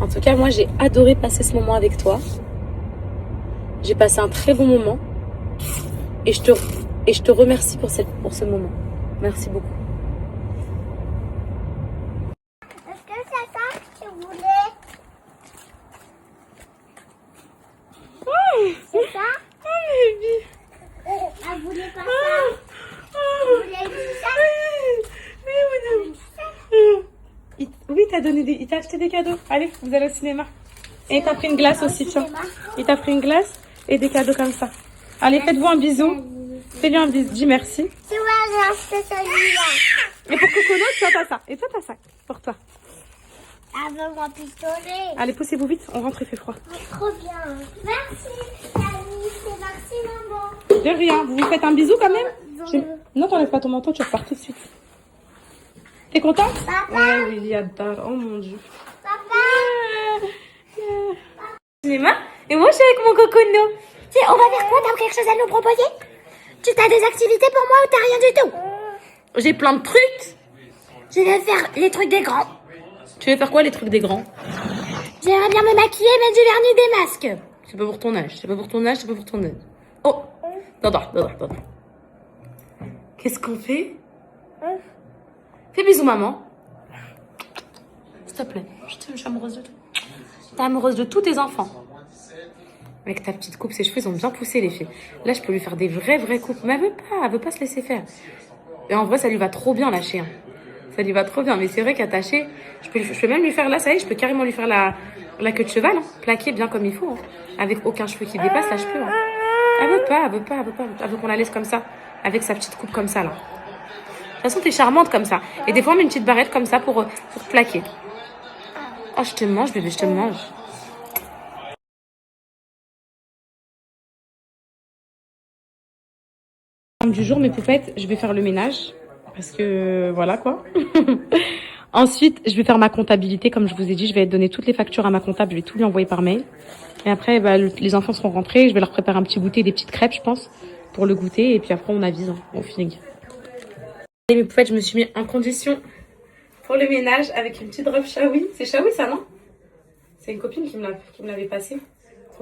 En tout cas, moi, j'ai adoré passer ce moment avec toi. J'ai passé un très bon moment. Et je te remercie pour ce moment. Merci beaucoup. Est-ce que c'est ça que tu voulais? C'est ça? Elle voulait pas ça. Elle voulait du ça. Oui, il t'a acheté des cadeaux. Allez, vous allez au cinéma. Et il t'a pris une glace aussi, tiens. Il t'a pris une glace et des cadeaux comme ça. Allez, faites-vous un bisou. Fais-lui un bisou. Dis merci. Tu vois, j'ai acheté celui-là. Et pour Cocono, toi, t'as ça. Et toi, t'as ça. Pour toi. Elle veut mon pistolet. Allez, poussez-vous vite. On rentre, il fait froid. Trop bien. Merci, Alice. Merci, maman. De rien. Vous vous faites un bisou quand même? Non, t'enlèves pas ton manteau, tu repars tout de suite. T'es content? Papa. Ouais, oui, il adore. Oh mon Dieu. Papa. Cinéma. Et moi, je suis avec mon Cocono. On va faire quoi? T'as quelque chose à nous proposer? Tu as des activités pour moi ou t'as rien du tout? J'ai plein de trucs. Je vais faire les trucs des grands. Tu veux faire quoi, les trucs des grands? J'aimerais bien me maquiller, mettre du vernis, des masques. C'est pas pour ton âge. C'est pas pour ton âge, c'est pas pour ton âge. Oh. Attends. Qu'est-ce qu'on fait? Fais bisous, maman. S'il te plaît. Je suis amoureuse de toi. T'es amoureuse de tous tes enfants. Avec ta petite coupe, ses cheveux, ils ont bien poussé, les filles. Là, je peux lui faire des vraies coupes. Mais elle veut pas se laisser faire. Et en vrai, ça lui va trop bien, lâcher. Ça lui va trop bien. Mais c'est vrai qu'attacher, je peux même lui faire là, ça y est, je peux carrément lui faire la queue de cheval, hein, plaquée bien comme il faut, hein, avec aucun cheveu qui dépasse, là, je peux. Hein. Elle veut pas. Elle veut qu'on la laisse comme ça, avec sa petite coupe comme ça, là. De toute façon, t'es charmante comme ça. Et des fois, on met une petite barrette comme ça pour plaquer. Oh, je te mange, bébé, je te mange. Du jour, mes poupettes, je vais faire le ménage. Parce que, voilà, quoi. Ensuite, je vais faire ma comptabilité. Comme je vous ai dit, je vais donner toutes les factures à ma comptable. Je vais tout lui envoyer par mail. Et après, les enfants seront rentrés. Je vais leur préparer un petit goûter, des petites crêpes, je pense, pour le goûter. Et puis après, on avise, hein, au feeling. Et mes poupettes, je me suis mis en condition pour le ménage avec une petite robe Shawi. C'est Shawi, ça, non? C'est une copine qui me l'avait passée.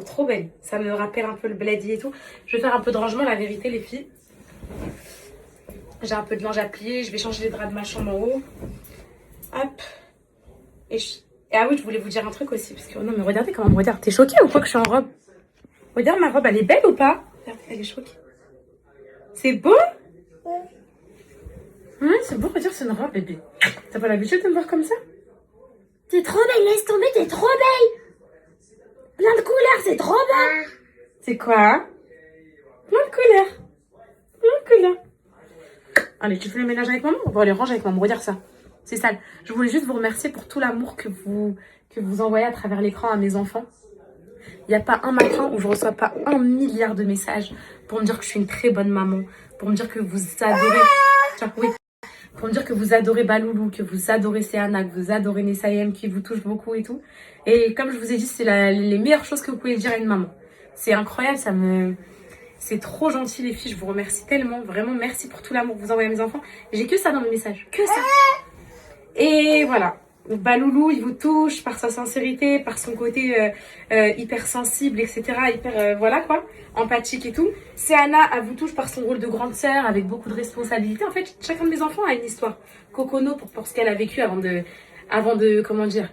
Trop belle. Ça me rappelle un peu le bledi et tout. Je vais faire un peu de rangement, la vérité, les filles. J'ai un peu de linge à plier. Je vais changer les draps de ma chambre en haut. Hop. Et ah oui, je voulais vous dire un truc aussi. Parce que, non, mais regardez comment elle me regarde. T'es choquée ou quoi que je suis en robe? Regarde ma robe, elle est belle ou pas? Regarde, elle est choquée. C'est beau? C'est beau, dire c'est une robe, bébé. T'as pas l'habitude de me voir comme ça? T'es trop belle, laisse tomber, t'es trop belle. Plein de couleurs, c'est trop beau. C'est quoi, hein? Plein de couleurs. Allez, tu fais le ménage avec maman? On va aller ranger avec maman, regarde ça. C'est sale. Je voulais juste vous remercier pour tout l'amour que vous envoyez à travers l'écran à mes enfants. Il n'y a pas un matin où je ne reçois pas 1 milliard de messages pour me dire que je suis une très bonne maman, pour me dire que vous adorez... Tiens, oui. Pour me dire que vous adorez Baloulou, que vous adorez Céana, que vous adorez Nessayem, qui vous touche beaucoup et tout. Et comme je vous ai dit, c'est les meilleures choses que vous pouvez dire à une maman. C'est incroyable, c'est trop gentil les filles, je vous remercie tellement. Vraiment, merci pour tout l'amour que vous envoyez à mes enfants. J'ai que ça dans mes messages, que ça. Et voilà. Donc, Baloulou, il vous touche par sa sincérité, par son côté hyper sensible, etc. Hyper, voilà quoi, empathique et tout. Céana, elle vous touche par son rôle de grande sœur, avec beaucoup de responsabilités. En fait, chacun de mes enfants a une histoire. Cocono, pour ce qu'elle a vécu avant de, comment dire,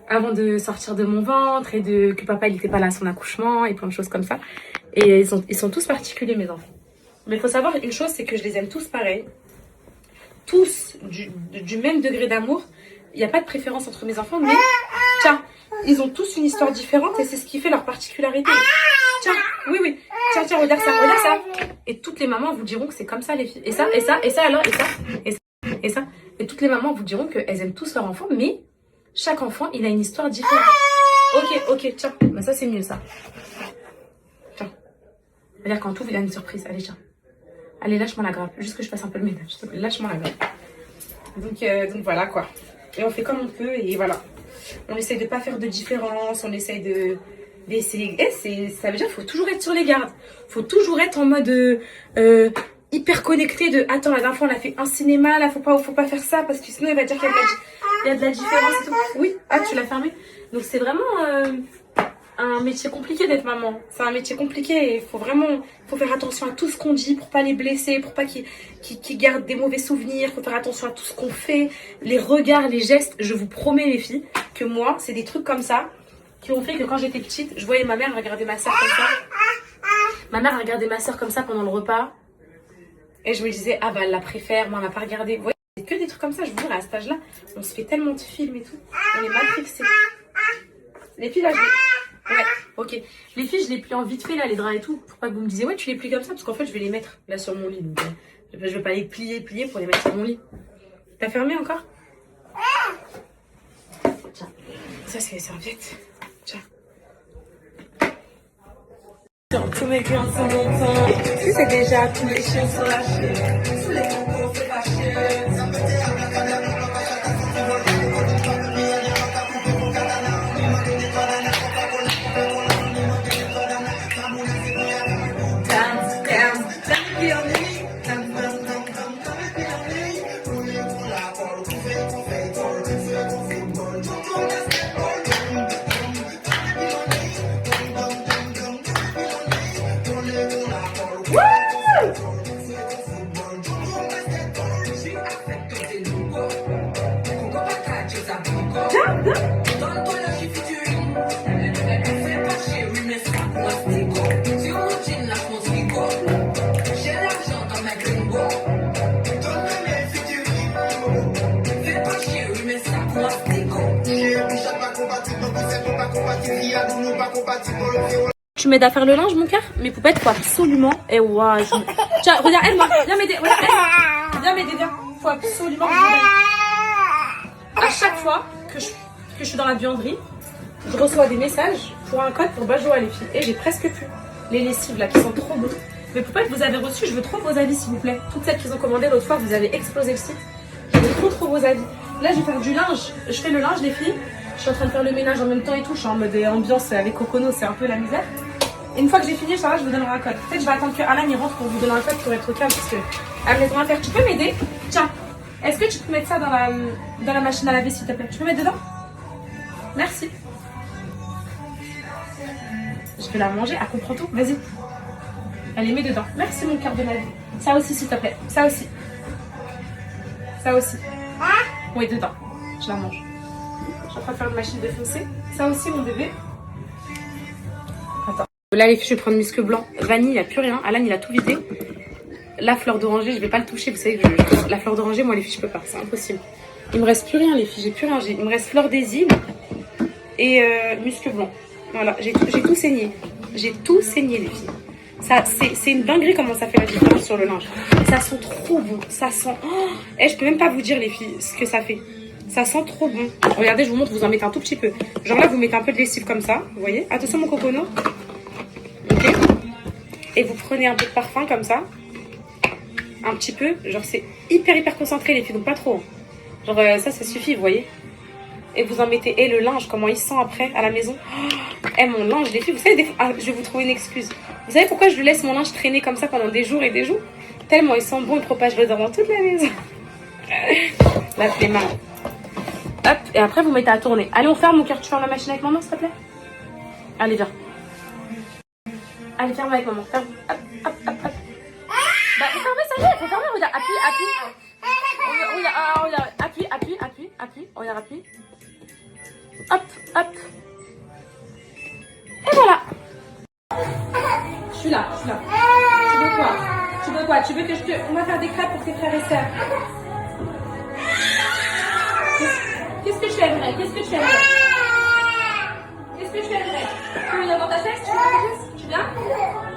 avant de sortir de mon ventre, et que papa, il n'était pas là à son accouchement, et plein de choses comme ça. Et ils sont tous particuliers, mes enfants. Mais il faut savoir une chose, c'est que je les aime tous pareil. Tous du même degré d'amour. Il n'y a pas de préférence entre mes enfants, mais tiens, ils ont tous une histoire différente et c'est ce qui fait leur particularité. Tiens, oui. Tiens, regarde ça. Et toutes les mamans vous diront que c'est comme ça, les filles. Et ça, alors, et ça. Et toutes les mamans vous diront qu'elles aiment tous leur enfant, mais chaque enfant, il a une histoire différente. Ok, tiens. Ben ça, c'est mieux, ça. Tiens. C'est-à-dire qu'en tout, il a une surprise. Allez, tiens. Allez, lâche-moi la grappe. Juste que je fasse un peu le ménage. Lâche-moi la grappe. Donc voilà, quoi. Et on fait comme on peut et voilà. On essaye de pas faire de différence, on essaye d'essayer. Ça veut dire qu'il faut toujours être sur les gardes. Faut toujours être en mode hyper connecté de attends, la dernière fois on a fait un cinéma, là faut pas faire ça parce que sinon il va dire qu'il y a de la différence et tout. Oui, ah tu l'as fermé. Donc c'est vraiment un métier compliqué d'être maman. C'est un métier compliqué et faut faire attention à tout ce qu'on dit pour pas les blesser, pour pas qu'ils gardent des mauvais souvenirs. Faut faire attention à tout ce qu'on fait, les regards, les gestes. Je vous promets les filles que moi c'est des trucs comme ça qui ont fait que quand j'étais petite, je voyais ma mère regarder ma soeur comme ça. Ma mère regardait ma soeur comme ça pendant le repas. Et je me disais, ah bah elle la préfère, moi elle m'a pas regardé. Vous voyez, c'est que des trucs comme ça, je vous jure, à cet âge-là, on se fait tellement de films et tout. On est mal fixés. Les filles, là, ouais, ok. Les filles, je les plie en vite fait, là, les draps et tout. Pour pas que vous me disiez, ouais, tu les plies comme ça, parce qu'en fait, je vais les mettre là sur mon lit. Donc, je vais pas les plier pour les mettre sur mon lit. T'as fermé encore? Tiens, ça c'est les serviettes. Tiens. Tous mes clients sont contents. Tu sais déjà, tous les chiens sont lâchés. Tous les cocos fait lâcher. Tu m'aides à faire le linge, mon cœur? Mes poupettes, faut absolument. Et waouh, tiens, regarde, aide-moi, viens m'aider, viens m'aider, viens. Faut absolument que je m'aide. À chaque fois que je suis dans la buanderie, je reçois des messages pour un code pour Bajoa, les filles. Et j'ai presque plus les lessives là qui sont trop beaux. Mes poupettes, vous avez reçu, je veux trop vos avis, s'il vous plaît. Toutes celles qu'ils ont commandées l'autre fois, vous avez explosé le site. Je veux trop vos avis. Là, je vais faire du linge. Je fais le linge, les filles. Je suis en train de faire le ménage en même temps et tout. Je suis en mode ambiance avec Kokono, c'est un peu la misère. Et une fois que j'ai fini, ça va, je vous donnerai un code. Peut-être je vais attendre que Alan y rentre pour vous donner un code pour être au calme parce que elle me laisse rien faire. Tu peux m'aider? Tiens, est-ce que tu peux mettre ça dans la machine à laver, s'il te plaît? Tu peux mettre dedans? Merci. Je vais la manger, elle comprend tout. Vas-y. Elle les met dedans. Merci mon cœur de ma vie. Ça aussi, s'il te plaît. Ça aussi. Ça aussi. Oui, dedans. Je la mange. Je suis en train de faire une machine défoncée. Ça aussi, mon bébé. Attends. Là, les filles, je vais prendre muscle blanc. Vanille, il n'y a plus rien. Alan, il a tout vidé. La fleur d'oranger, je vais pas le toucher. Vous savez que la fleur d'oranger, moi, les filles, je peux pas. C'est impossible. Il me reste plus rien, les filles. J'ai plus rien. Il me reste fleur des îles et muscle blanc. Voilà. J'ai tout saigné. J'ai tout saigné, les filles. C'est une dinguerie comment ça fait la différence sur le linge. Ça sent trop bon. Ça sent... Oh, et je peux même pas vous dire, les filles, ce que ça fait. Ça sent trop bon. Regardez, je vous montre, vous en mettez un tout petit peu. Genre là, vous mettez un peu de lessive comme ça. Vous voyez? Attention, mon cocono. Ok. Et vous prenez un peu de parfum comme ça. Un petit peu. Genre, c'est hyper concentré, les filles. Donc pas trop. Genre, ça suffit, vous voyez? Et vous en mettez. Et le linge, comment il sent après à la maison. Oh, mon linge, les filles. Vous savez, des fois... Ah, je vais vous trouver une excuse. Vous savez pourquoi je laisse mon linge traîner comme ça pendant des jours et des jours? Tellement il sent bon, il propage l'odeur dans toute la maison. La flemmard. Hop, et après vous mettez à tourner. Allez, on ferme, mon cœur. Tu fermes la machine avec maman, s'il te plaît? Allez, viens. Allez, ferme avec maman. Ferme. Hop. Bah, faut fermer, ça y est, faut fermer. Regarde, appuie. Regarde, appuie. Regarde, appuie. Hop. Et voilà. Je suis là. Tu veux quoi? Tu veux que je te... On va faire des crêpes pour tes frères et sœurs. Qu'est-ce que tu aimerais? Tu veux venir dans ta chaise? Tu viens?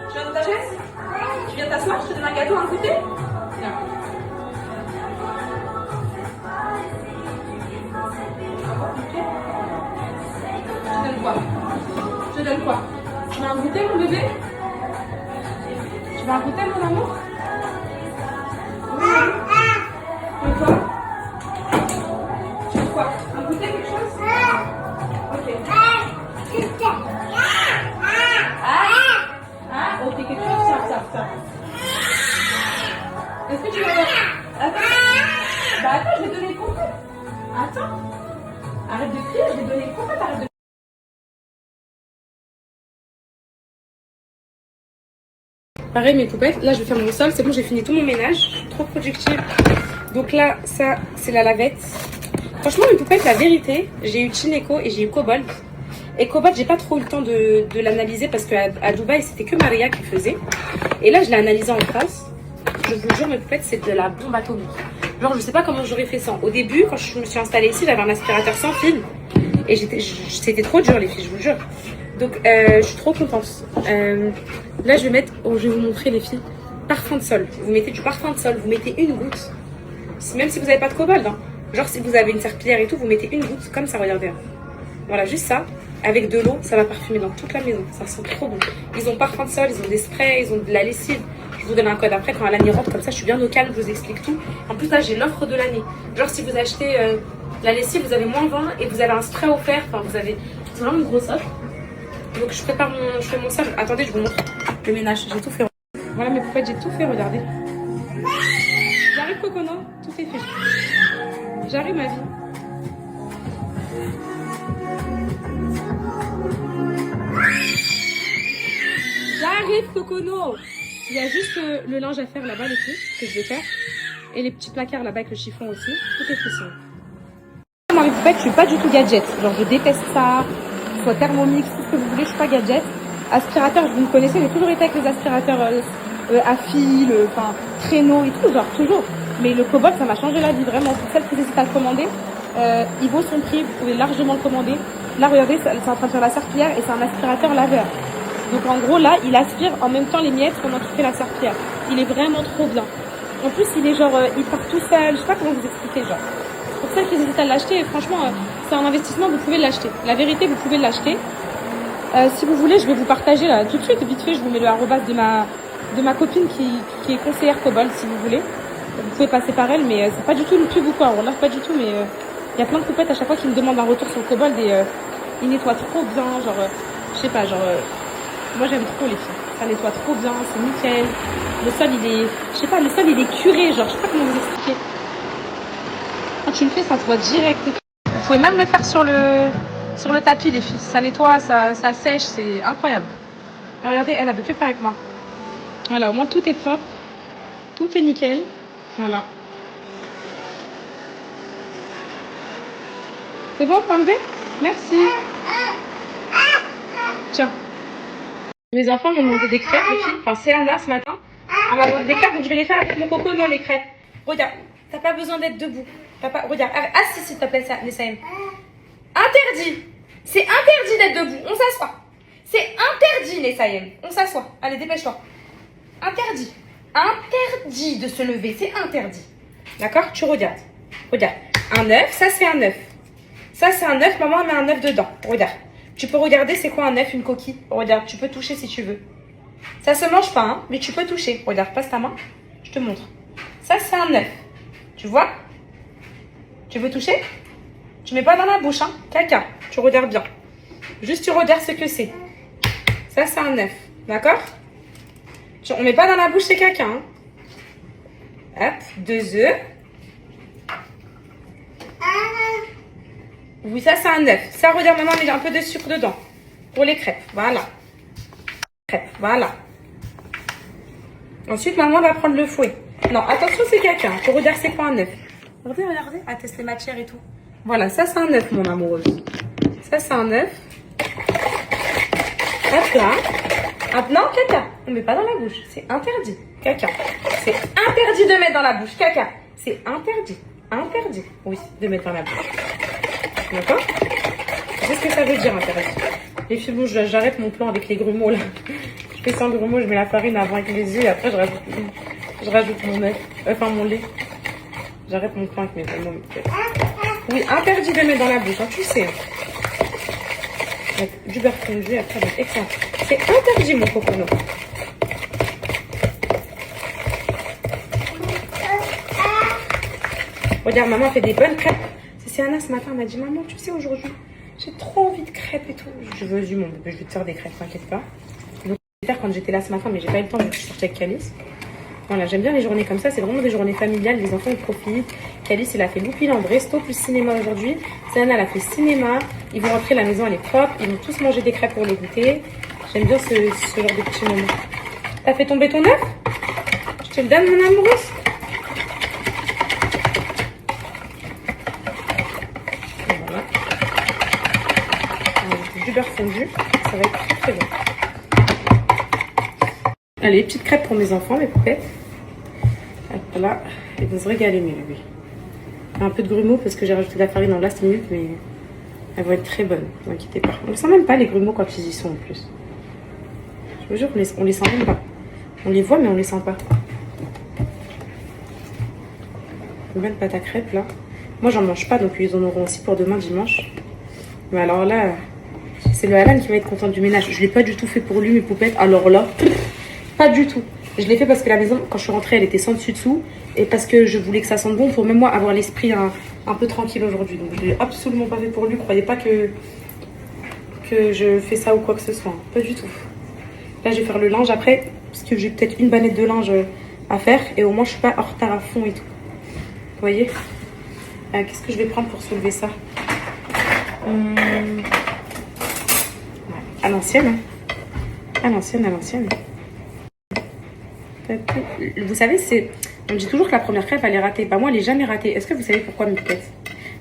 Tu viens dans ta chaise? Tu viens t'asseoir? Je te donne un gâteau, un goûter? Viens. Je te donne quoi? Tu veux un goûter, mon bébé? Tu veux un goûter, mon amour? Oui. Tu veux quoi? Un goûter, quelque chose? Pareil, mes poupettes. Là, je vais faire mon sol. C'est bon, j'ai fini tout mon ménage. Je suis trop productive. Donc là, ça, c'est la lavette. Franchement, mes poupettes, la vérité, j'ai eu Chineko et j'ai eu Cobalt. Et Cobalt, j'ai pas trop eu le temps de l'analyser parce qu'à Dubaï, c'était que Maria qui faisait. Et là, je l'ai analysé en France. Je vous jure, mes poupettes, c'est de la bombe atomique. Genre, je sais pas comment j'aurais fait sans. Au début, quand je me suis installée ici, j'avais un aspirateur sans fil. Et c'était trop dur, les filles, je vous jure. Donc, je suis trop contente. Là, je vais mettre, je vais vous montrer, les filles, parfum de sol. Vous mettez du parfum de sol, vous mettez une goutte. Même si vous n'avez pas de Cobalt, hein. Genre, si vous avez une serpillière et tout, vous mettez une goutte, comme ça, regardez. Voilà, juste ça. Avec de l'eau, ça va parfumer dans toute la maison. Ça sent trop bon. Ils ont parfum de sol, ils ont des sprays, ils ont de la lessive. Je vous donne un code après quand l'année rentre, comme ça je suis bien au calme, je vous explique tout. En plus là j'ai l'offre de l'année. Genre si vous achetez la lessive, vous avez moins 20 et vous avez un spray offert. Enfin vous avez, c'est vraiment une grosse offre. Donc je fais mon sol. Attendez, je vous montre le ménage, j'ai tout fait. Voilà mes poupettes, j'ai tout fait, regardez. J'arrive Cocono, tout est fait. J'arrive ma vie. J'arrive Cocono. Il y a juste le linge à faire là-bas, les filles, que je vais faire. Et les petits placards là-bas avec le chiffon aussi. Tout est fait sinon. Moi, mes poupettes, je suis pas du tout gadget. Genre, je déteste ça. Soit Thermomix, tout ce que vous voulez, je suis pas gadget. Aspirateur, vous me connaissez, j'ai toujours été avec les aspirateurs à fil, enfin, traîneau et tout, genre, toujours. Mais le Cobalt, ça m'a changé la vie, vraiment. Pour celles qui hésitent à le commander, il vaut son prix, vous pouvez largement le commander. Là, regardez, c'est en train de faire la serpillière et c'est un aspirateur laveur. Donc en gros là, il aspire en même temps les miettes pendant qu'il fait la serpillière. Il est vraiment trop bien. En plus, il est genre, il part tout seul. Je sais pas comment vous expliquer, genre. Pour celles qui hésitent à l'acheter, franchement, c'est un investissement, vous pouvez l'acheter. La vérité, vous pouvez l'acheter. Si vous voulez, je vais vous partager là tout de suite, vite fait, je vous mets le arrobas de ma copine qui est conseillère Cobalt, si vous voulez. Vous pouvez passer par elle, mais c'est pas du tout une pub ou quoi. On l'a pas du tout, mais il y a plein de poupettes à chaque fois qui me demandent un retour sur le Cobalt et il nettoie trop bien, genre, je sais pas, genre. Moi j'aime trop les filles, ça nettoie trop bien, c'est nickel. Le sol il est, je sais pas, le sol il est curé, genre je sais pas comment vous expliquer. Quand tu le fais ça se voit direct. Vous pouvez même le faire sur le tapis les filles, ça nettoie, ça sèche, c'est incroyable. Regardez, elle avait fait pareil avec moi. Voilà, au moins tout est propre, tout est nickel. Voilà. C'est bon, pas enlever? Merci. Tiens. Mes enfants m'ont demandé des crêpes, les filles. Enfin, c'est Anna ce matin. On m'a demandé des crêpes, donc je vais les faire avec mon coco dans les crêpes. Regarde, t'as pas besoin d'être debout. Regarde, assis s'il te plaît, Nessaïm. Interdit. C'est interdit d'être debout. On s'assoit. C'est interdit, Nessaïm. On s'assoit. Allez, dépêche-toi. Interdit. Interdit de se lever. C'est interdit. D'accord? Tu regardes. Regarde. Un œuf, ça c'est un œuf. Ça c'est un œuf. Maman met un œuf dedans. Regarde. Tu peux regarder c'est quoi un œuf, une coquille. Regarde, tu peux toucher si tu veux. Ça se mange pas, hein, mais tu peux toucher. Regarde, passe ta main. Je te montre. Ça, c'est un œuf. Tu vois? Tu veux toucher? Tu mets pas dans la bouche, hein. Caca. Tu regardes bien. Juste, tu regardes ce que c'est. Ça, c'est un œuf. D'accord? On met pas dans la bouche, c'est caca, hein. Hop, 2 œufs. Oui, ça, c'est un œuf. Ça, regarde, maman, il y a un peu de sucre dedans. Pour les crêpes. Voilà. Crêpes. Voilà. Ensuite, maman va prendre le fouet. Non, attention, c'est caca. Tu regardes, c'est quoi un œuf. Regardez. Elle teste les matières et tout. Voilà, ça, c'est un œuf, mon amoureuse. Ça, c'est un œuf. Hop là. Hop, non, caca. On ne met pas dans la bouche. C'est interdit. Caca. C'est interdit de mettre dans la bouche. Caca. C'est interdit. Interdit. Oui, de mettre dans la bouche. D'accord? Tu sais ce que ça veut dire, interdit. Les filles, bon, j'arrête mon plan avec les grumeaux, là. Je fais sans grumeaux, je mets la farine avant avec les œufs et après, je rajoute mon œuf. Enfin, mon lait. J'arrête mon plan avec mes grumeaux. Oui, interdit de mettre dans la bouche, hein, tu sais. Avec du beurre fondu, après, donc, excellent. C'est interdit, mon cocono. Regarde, maman fait des bonnes crêpes. C'est Anna ce matin, elle m'a dit, maman, tu sais, aujourd'hui, j'ai trop envie de crêpes et tout. Je veux du monde, je vais te faire des crêpes, t'inquiète pas. Donc, je vais faire quand j'étais là ce matin, mais j'ai pas eu le temps, je suis sortie avec Calice. Voilà, j'aime bien les journées comme ça, c'est vraiment des journées familiales, les enfants ils profitent. Calice, il a fait Loupiland, resto plus cinéma aujourd'hui. Anna, elle a fait cinéma. Ils vont rentrer, la maison elle est propre, ils vont tous manger des crêpes pour les goûter. J'aime bien ce genre de petits moments. T'as fait tomber ton œuf? Je te le donne, mon amoureuse. Voilà. On va mettre du beurre fondu. Ça va être très très bon. Allez, petite crêpe pour mes enfants, mes poupettes. Hop là. Ils vont se régaler, mes bébés. Un peu de grumeaux parce que j'ai rajouté de la farine en last minute, mais elles vont être très bonnes. Ne vous inquiétez pas. On ne sent même pas les grumeaux quand ils y sont en plus. Je vous jure, on les sent même pas. On les voit, mais on les sent pas. Une bonne pâte à crêpes là. Moi, j'en mange pas, donc ils en auront aussi pour demain dimanche. Mais alors là, c'est le Alan qui va être content du ménage. Je l'ai pas du tout fait pour lui, mes poupettes. Alors là, pas du tout. Je l'ai fait parce que la maison, quand je suis rentrée, elle était sans dessus-dessous. Et parce que je voulais que ça sente bon pour même moi avoir l'esprit un peu tranquille aujourd'hui. Donc je l'ai absolument pas fait pour lui. Croyez pas que je fais ça ou quoi que ce soit. Pas du tout. Là, je vais faire le linge après. Parce que j'ai peut-être une bannette de linge à faire. Et au moins, je suis pas en retard à fond et tout. Vous voyez? Qu'est-ce que je vais prendre pour soulever ça? À l'ancienne. Hein. À l'ancienne, à l'ancienne. Vous savez, on dit toujours que la première crêpe, elle est ratée. Bah moi, elle est jamais ratée. Est-ce que vous savez pourquoi, mes poupettes?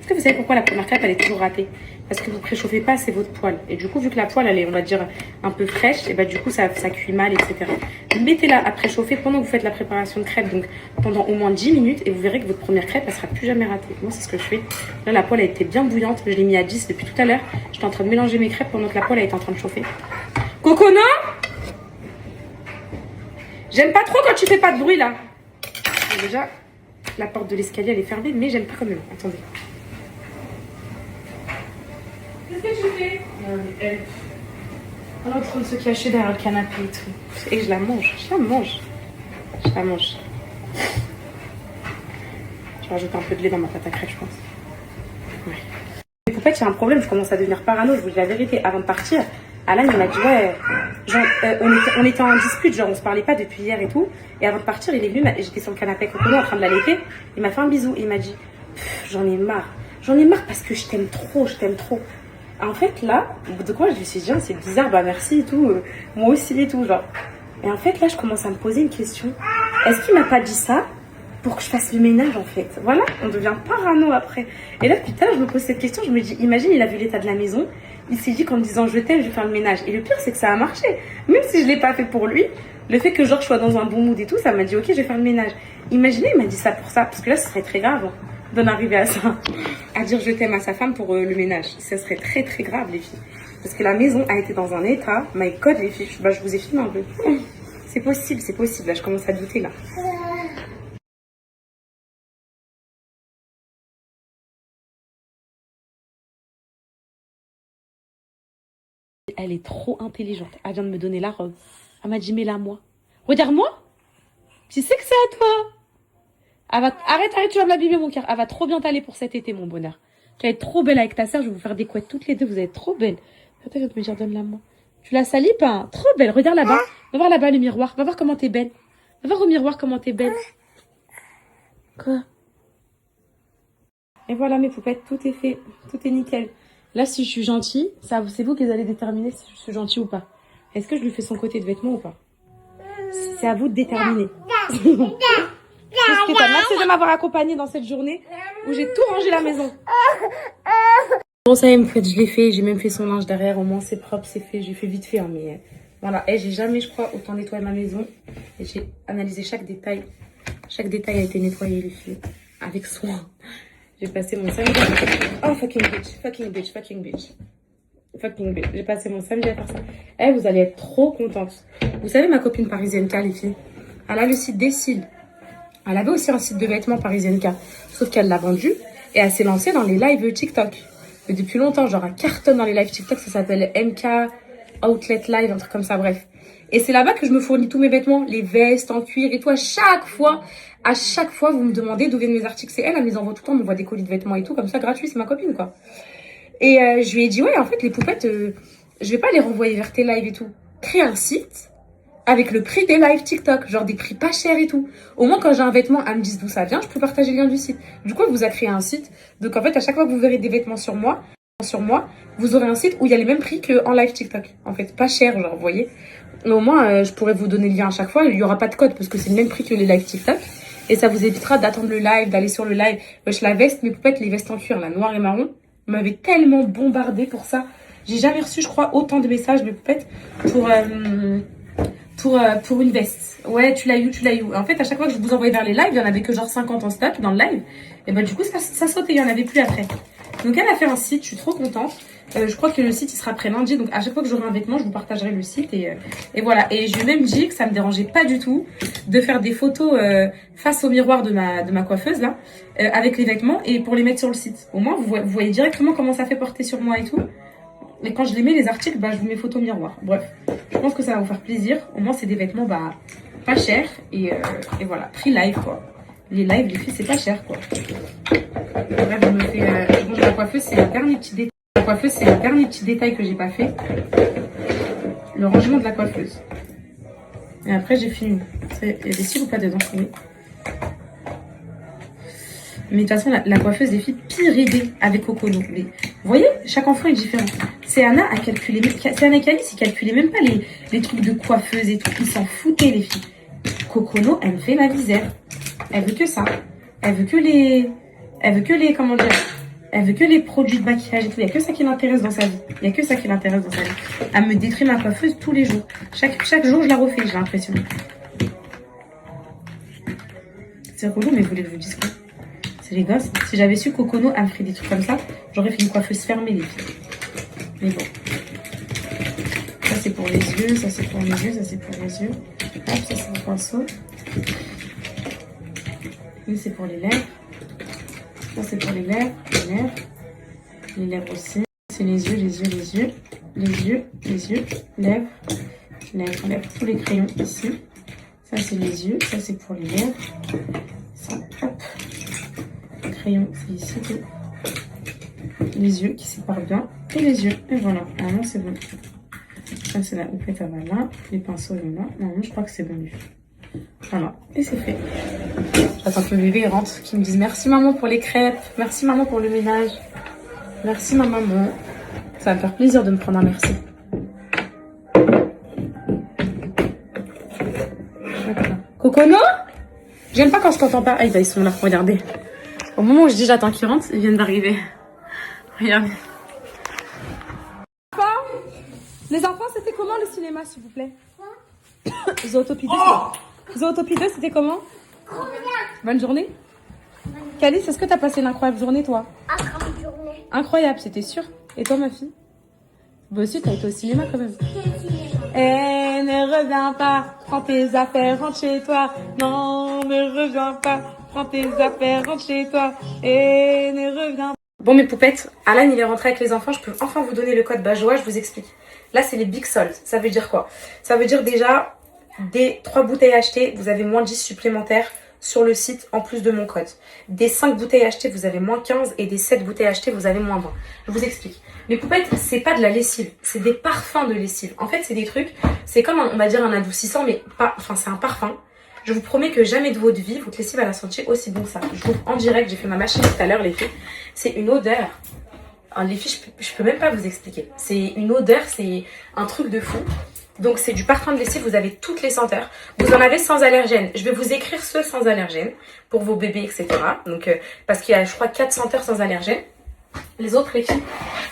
Est-ce que vous savez pourquoi la première crêpe, elle est toujours ratée? Parce que vous préchauffez pas assez votre poêle. Et du coup, vu que la poêle, elle est, on va dire, un peu fraîche, et bah du coup, ça cuit mal, etc. Mettez-la à préchauffer pendant que vous faites la préparation de crêpes. Donc, pendant au moins 10 minutes. Et vous verrez que votre première crêpe, elle sera plus jamais ratée. Moi, c'est ce que je fais. Là, la poêle, elle était bien bouillante. Je l'ai mis à 10 depuis tout à l'heure. J'étais en train de mélanger mes crêpes pendant que la poêle, elle était en train de chauffer. Coconut! J'aime pas trop quand tu fais pas de bruit là. Déjà, la porte de l'escalier elle est fermée, mais j'aime pas quand même. Attendez. Qu'est-ce que tu fais? Elle est en train de se cacher derrière le canapé et tout. Et je la mange. Je la mange. Je la mange. Je vais rajouter un peu de lait dans ma pâte à crêpes, je pense. Ouais. Mais en fait, il y a un problème. Je commence à devenir parano. Je vous dis la vérité. Avant de partir, Alan il m'a dit ouais. Genre, on était en dispute, genre on se parlait pas depuis hier et tout. Et avant de partir, il est venu, j'étais sur le canapé avec Coco en train de l'allaiter. Il m'a fait un bisou et il m'a dit j'en ai marre. J'en ai marre parce que je t'aime trop, je t'aime trop. En fait, là, au bout de quoi, je me suis dit c'est bizarre, bah merci et tout. Moi aussi et tout, genre. Et en fait, là, je commence à me poser une question. Est-ce qu'il m'a pas dit ça pour que je fasse le ménage en fait? Voilà, on devient parano après. Et là, putain, je me pose cette question, je me dis, imagine, il a vu l'état de la maison. Il s'est dit qu'en me disant je t'aime, je vais faire le ménage. Et le pire, c'est que ça a marché. Même si je ne l'ai pas fait pour lui, le fait que genre je sois dans un bon mood et tout, ça m'a dit ok, je vais faire le ménage. Imaginez, il m'a dit ça pour ça. Parce que là, ce serait très grave d'en arriver à ça. À dire je t'aime à sa femme pour le ménage. Ça serait très très grave, les filles. Parce que la maison a été dans un état. My God, les filles. Bah, je vous ai filmé un peu. C'est possible, c'est possible. Là, je commence à douter là. Elle est trop intelligente. Elle vient de me donner la robe. Elle m'a dit, mets-la moi. Regarde-moi. Tu sais que c'est à toi. Arrête, tu vas me l'abîmer, mon cœur. Elle va trop bien t'aller pour cet été, mon bonheur. Tu vas être trop belle avec ta sœur. Je vais vous faire des couettes toutes les deux. Vous êtes trop belles. Attends, viens de me dire, donne-la moi. Tu la salis pas, hein? Trop belle. Regarde là-bas. Va voir là-bas le miroir. Va voir comment t'es belle. Va voir au miroir comment t'es belle. Quoi? Et voilà, mes poupettes. Tout est fait. Tout est nickel. Là, si je suis gentille, c'est vous qui allez déterminer si je suis gentille ou pas. Est-ce que je lui fais son côté de vêtements ou pas? C'est à vous de déterminer. Merci de m'avoir accompagnée dans cette journée où j'ai tout rangé la maison. Bon, ça y est, en fait, je l'ai fait. J'ai même fait son linge derrière. Au moins, c'est propre, c'est fait. J'ai fait vite fait, hein, mais voilà. Et j'ai jamais, je crois, autant nettoyé ma maison. Et j'ai analysé chaque détail. Chaque détail a été nettoyé, les filles, avec soin. J'ai passé mon samedi. Oh, fucking bitch. J'ai passé mon samedi à faire ça. Eh, vous allez être trop contente. Vous savez, ma copine Parisienne K, les filles, elle a le site Décile. Elle avait aussi un site de vêtements Parisienne K. Sauf qu'elle l'a vendu et elle s'est lancée dans les lives TikTok. Mais depuis longtemps, genre, elle cartonne dans les lives TikTok. Ça s'appelle MK Outlet Live, un truc comme ça, bref. Et c'est là-bas que je me fournis tous mes vêtements, les vestes en cuir et tout. À chaque fois, vous me demandez d'où viennent mes articles. C'est elle, elle me les envoie tout le temps, elle m'envoie des colis de vêtements et tout, comme ça, gratuit, c'est ma copine, quoi. Et je lui ai dit, ouais, en fait, les poupettes, je vais pas les renvoyer vers tes lives et tout. Crée un site avec le prix des lives TikTok, genre des prix pas chers et tout. Au moins, quand j'ai un vêtement, elle me dise d'où ça vient, je peux partager le lien du site. Du coup, elle vous a créé un site. Donc, en fait, à chaque fois que vous verrez des vêtements sur moi, sur moi, vous aurez un site où il y a les mêmes prix qu'en live TikTok. En fait, pas cher, genre, vous voyez. Mais au moins, je pourrais vous donner le lien à chaque fois. Il n'y aura pas de code parce que c'est le même prix que les live TikTok. Et ça vous évitera d'attendre le live, d'aller sur le live. Wesh, la veste, mes poupettes, les vestes en cuir, là, noir et marron, m'avait tellement bombardé pour ça. J'ai jamais reçu, je crois, autant de messages, mes poupettes, pour une veste. Ouais, tu l'as eu, tu l'as eu. En fait, à chaque fois que je vous envoyais vers les lives, il y en avait que genre 50 en stock dans le live. Et bah, du coup, ça sautait, il y en avait plus après. Donc, elle a fait un site, je suis trop contente. Je crois que le site, il sera prêt lundi. Donc, à chaque fois que j'aurai un vêtement, je vous partagerai le site. Et voilà. Et je lui ai même dit que ça me dérangeait pas du tout de faire des photos face au miroir de ma coiffeuse, là, avec les vêtements et pour les mettre sur le site. Au moins, vous voyez directement comment ça fait porter sur moi et tout. Et quand je les mets, les articles, bah, je vous mets photo miroir. Bref, je pense que ça va vous faire plaisir. Au moins, c'est des vêtements bah, pas chers. Et voilà, prix live, quoi. Les lives, les filles, c'est pas cher, quoi. Bref, je me fais... bon, la coiffeuse, c'est le dernier petit détail. La coiffeuse, c'est le dernier petit détail que j'ai pas fait. Le rangement de la coiffeuse. Et après, j'ai fini. Il y a des cils ou pas dedans? Oui. Mais de toute façon, la coiffeuse des filles, pire idée avec Cocono. Mais, vous voyez, chaque enfant est différent. C'est Anna à calculer. C'est Anna et Calice, ils calculaient même pas les trucs de coiffeuse et tout. Ils s'en foutaient, les filles. Cocono, elle me fait ma visère. Elle veut que ça. Elle veut que les. Comment dire? Elle veut que les produits de maquillage et tout. Il n'y a que ça qui l'intéresse dans sa vie. Il n'y a que ça qui l'intéresse dans sa vie. Elle me détruit ma coiffeuse tous les jours. Chaque jour, je la refais, j'ai l'impression. C'est relou, mais vous voulez que je vous dise quoi? C'est les gosses. Si j'avais su Cocono, elle me ferait des trucs comme ça, j'aurais fait une coiffeuse fermée, les filles. Mais bon. Ça, c'est pour les yeux. Ça, c'est pour les yeux. Ça, c'est pour les yeux. Hop, ça, c'est mon pinceau. Lui, c'est pour les lèvres. Ça, c'est pour les lèvres. Les lèvres. Les lèvres aussi. C'est les yeux, les yeux, les yeux. Les yeux, les yeux. Lèvres. Lèvres, lèvres. Tous les crayons ici. Ça, c'est les yeux. Ça, c'est pour les lèvres. Ça, hop. Crayon, c'est ici. Les yeux qui séparent bien. Et les yeux. Et voilà. Normalement, c'est bon. Ça, c'est la houppette à là. Les pinceaux, il y en a. Normalement, je crois que c'est bon. Voilà. Et c'est fait. J'attends que le bébé rentre, qu'il me dise merci maman pour les crêpes. Merci maman pour le ménage. Merci ma maman. Ça va me faire plaisir de me prendre un merci. Cocono? J'aime pas quand je t'entends pas. Ah, ils sont là, regardez. Au moment où je dis j'attends qu'ils rentrent, ils viennent d'arriver. Regardez. Les enfants, c'était comment le cinéma, s'il vous plaît? Zootopie 2. Zootopie 2, c'était comment? Bonne journée. Calice, est-ce que t'as passé une incroyable journée, toi? Incroyable journée. Incroyable, c'était sûr. Et toi, ma fille? Bah aussi, t'as été au cinéma quand même. Eh, ne reviens pas, prends tes affaires, rentre chez toi. Non, ne reviens pas, prends tes affaires, rentre chez toi. Et ne reviens pas. Bon, mes poupettes, Alan, il est rentré avec les enfants. Je peux enfin vous donner le code Bajoa, je vous explique. Là, c'est les Big Solds. Ça veut dire quoi? Ça veut dire déjà, des 3 bouteilles achetées, vous avez moins 10 supplémentaires sur le site en plus de mon code. Des 5 bouteilles achetées, vous avez moins 15 et des 7 bouteilles achetées, vous avez moins 20. Je vous explique. Les poupettes, c'est pas de la lessive, c'est des parfums de lessive. En fait, c'est des trucs, c'est comme on va dire un adoucissant, mais pas, enfin c'est un parfum. Je vous promets que jamais de votre vie, votre lessive va la sentir aussi bon que ça. Je vous en direct, j'ai fait ma machine tout à l'heure, les filles. C'est une odeur. Hein, les filles, je peux même pas vous expliquer. C'est une odeur, c'est un truc de fou. Donc c'est du parfum de lessive, vous avez toutes les senteurs. Vous en avez sans allergène. Je vais vous écrire ceux sans allergène pour vos bébés, etc. Donc parce qu'il y a, je crois, 4 senteurs sans allergène. Les autres, les filles,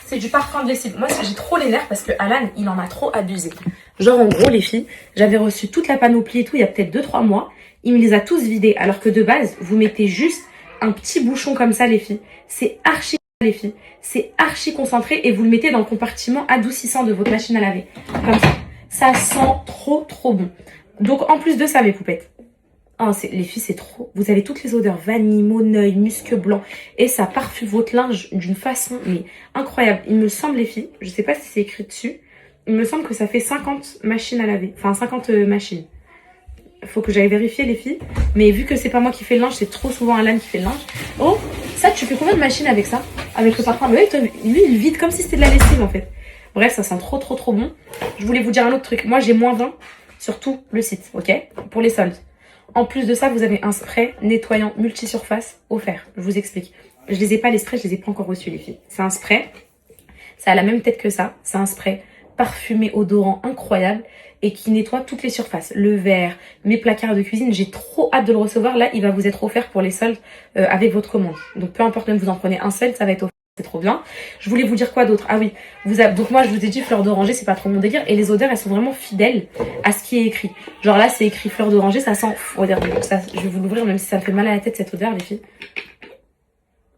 c'est du parfum de lessive. Moi, j'ai trop les nerfs parce que Alan, il en a trop abusé. Genre, en gros, les filles, j'avais reçu toute la panoplie et tout il y a peut-être 2-3 mois. Il me les a tous vidés. Alors que de base, vous mettez juste un petit bouchon comme ça, les filles. C'est archi, les filles. C'est archi concentré et vous le mettez dans le compartiment adoucissant de votre machine à laver. Comme ça. Ça sent trop, trop bon. Donc, en plus de ça, mes poupettes. Oh, les filles, c'est trop. Vous avez toutes les odeurs. Vanille, moneuil, musc blanc. Et ça parfume votre linge d'une façon mais incroyable. Il me semble, les filles, je sais pas si c'est écrit dessus. Il me semble que ça fait 50 machines à laver. Enfin, 50 machines. Faut que j'aille vérifier, les filles. Mais vu que c'est pas moi qui fais le linge, c'est trop souvent Alan qui fait le linge. Oh, ça, tu fais combien de machines avec ça? Avec le parfum? Mais lui, il vide comme si c'était de la lessive, en fait. Bref, ça sent trop, trop, trop bon. Je voulais vous dire un autre truc. Moi, j'ai moins 20 sur tout le site, ok? Pour les soldes. En plus de ça, vous avez un spray nettoyant multisurface offert. Je vous explique. Je les ai pas, les sprays, je les ai pas encore reçus, les filles. C'est un spray Ça a la même tête que ça. C'est un spray parfumé, odorant, incroyable et qui nettoie toutes les surfaces. Le verre, mes placards de cuisine. J'ai trop hâte de le recevoir. Là, il va vous être offert pour les soldes avec votre commande. Donc, peu importe, même vous en prenez un seul, ça va être offert. C'est trop bien. Je voulais vous dire quoi d'autre? Ah oui, donc moi je vous ai dit fleur d'oranger, c'est pas trop mon délire. Et les odeurs, elles sont vraiment fidèles à ce qui est écrit. Genre là, c'est écrit fleur d'oranger, ça sent... Regardez, ça, je vais vous l'ouvrir même si ça me fait mal à la tête cette odeur, les filles.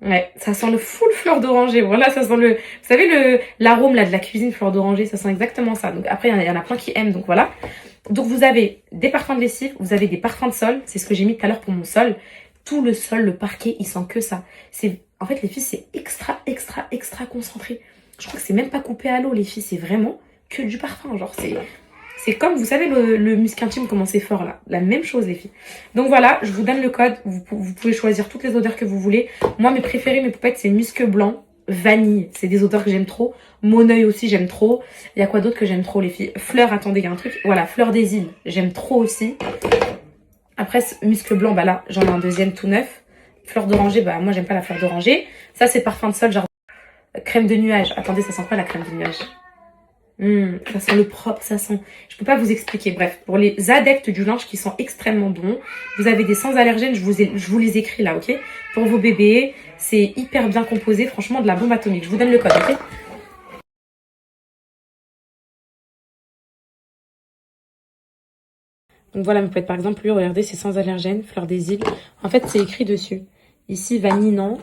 Ouais, ça sent le full fleur d'oranger. Voilà, ça sent le... Vous savez, l'arôme là de la cuisine fleur d'oranger, ça sent exactement ça. Donc après, il y en a plein qui aiment, donc voilà. Donc vous avez des parfums de lessive, vous avez des parfums de sol. C'est ce que j'ai mis tout à l'heure pour mon sol. Tout le sol, le parquet, il sent que ça. En fait, les filles, c'est extra concentré. Je crois que c'est même pas coupé à l'eau, les filles. C'est vraiment que du parfum. Genre, c'est comme, vous savez, le musc intime, comment c'est fort, là. La même chose, les filles. Donc voilà, je vous donne le code. Vous pouvez choisir toutes les odeurs que vous voulez. Moi, mes préférés, mes poupettes, c'est musc blanc, vanille. C'est des odeurs que j'aime trop. Mon œil aussi, j'aime trop. Il y a quoi d'autre que j'aime trop, les filles? Fleur, attendez, il y a un truc. Voilà, fleur des îles. J'aime trop aussi. Après, musc blanc, bah là, j'en ai un deuxième tout neuf. Fleur d'oranger, bah moi, j'aime pas la fleur d'oranger. Ça, c'est parfum de sol, genre crème de nuage. Attendez, ça sent quoi la crème de nuage? Ça sent le propre, ça sent... Je peux pas vous expliquer. Bref, pour les adeptes du linge qui sont extrêmement bons, vous avez des sans allergènes, je vous les écris là, ok? Pour vos bébés, c'est hyper bien composé, franchement, de la bombe atomique. Je vous donne le code, ok? Donc voilà, vous pouvez par exemple, lui, regardez, c'est sans allergène, fleur des îles. En fait, c'est écrit dessus. Ici, vanille, non.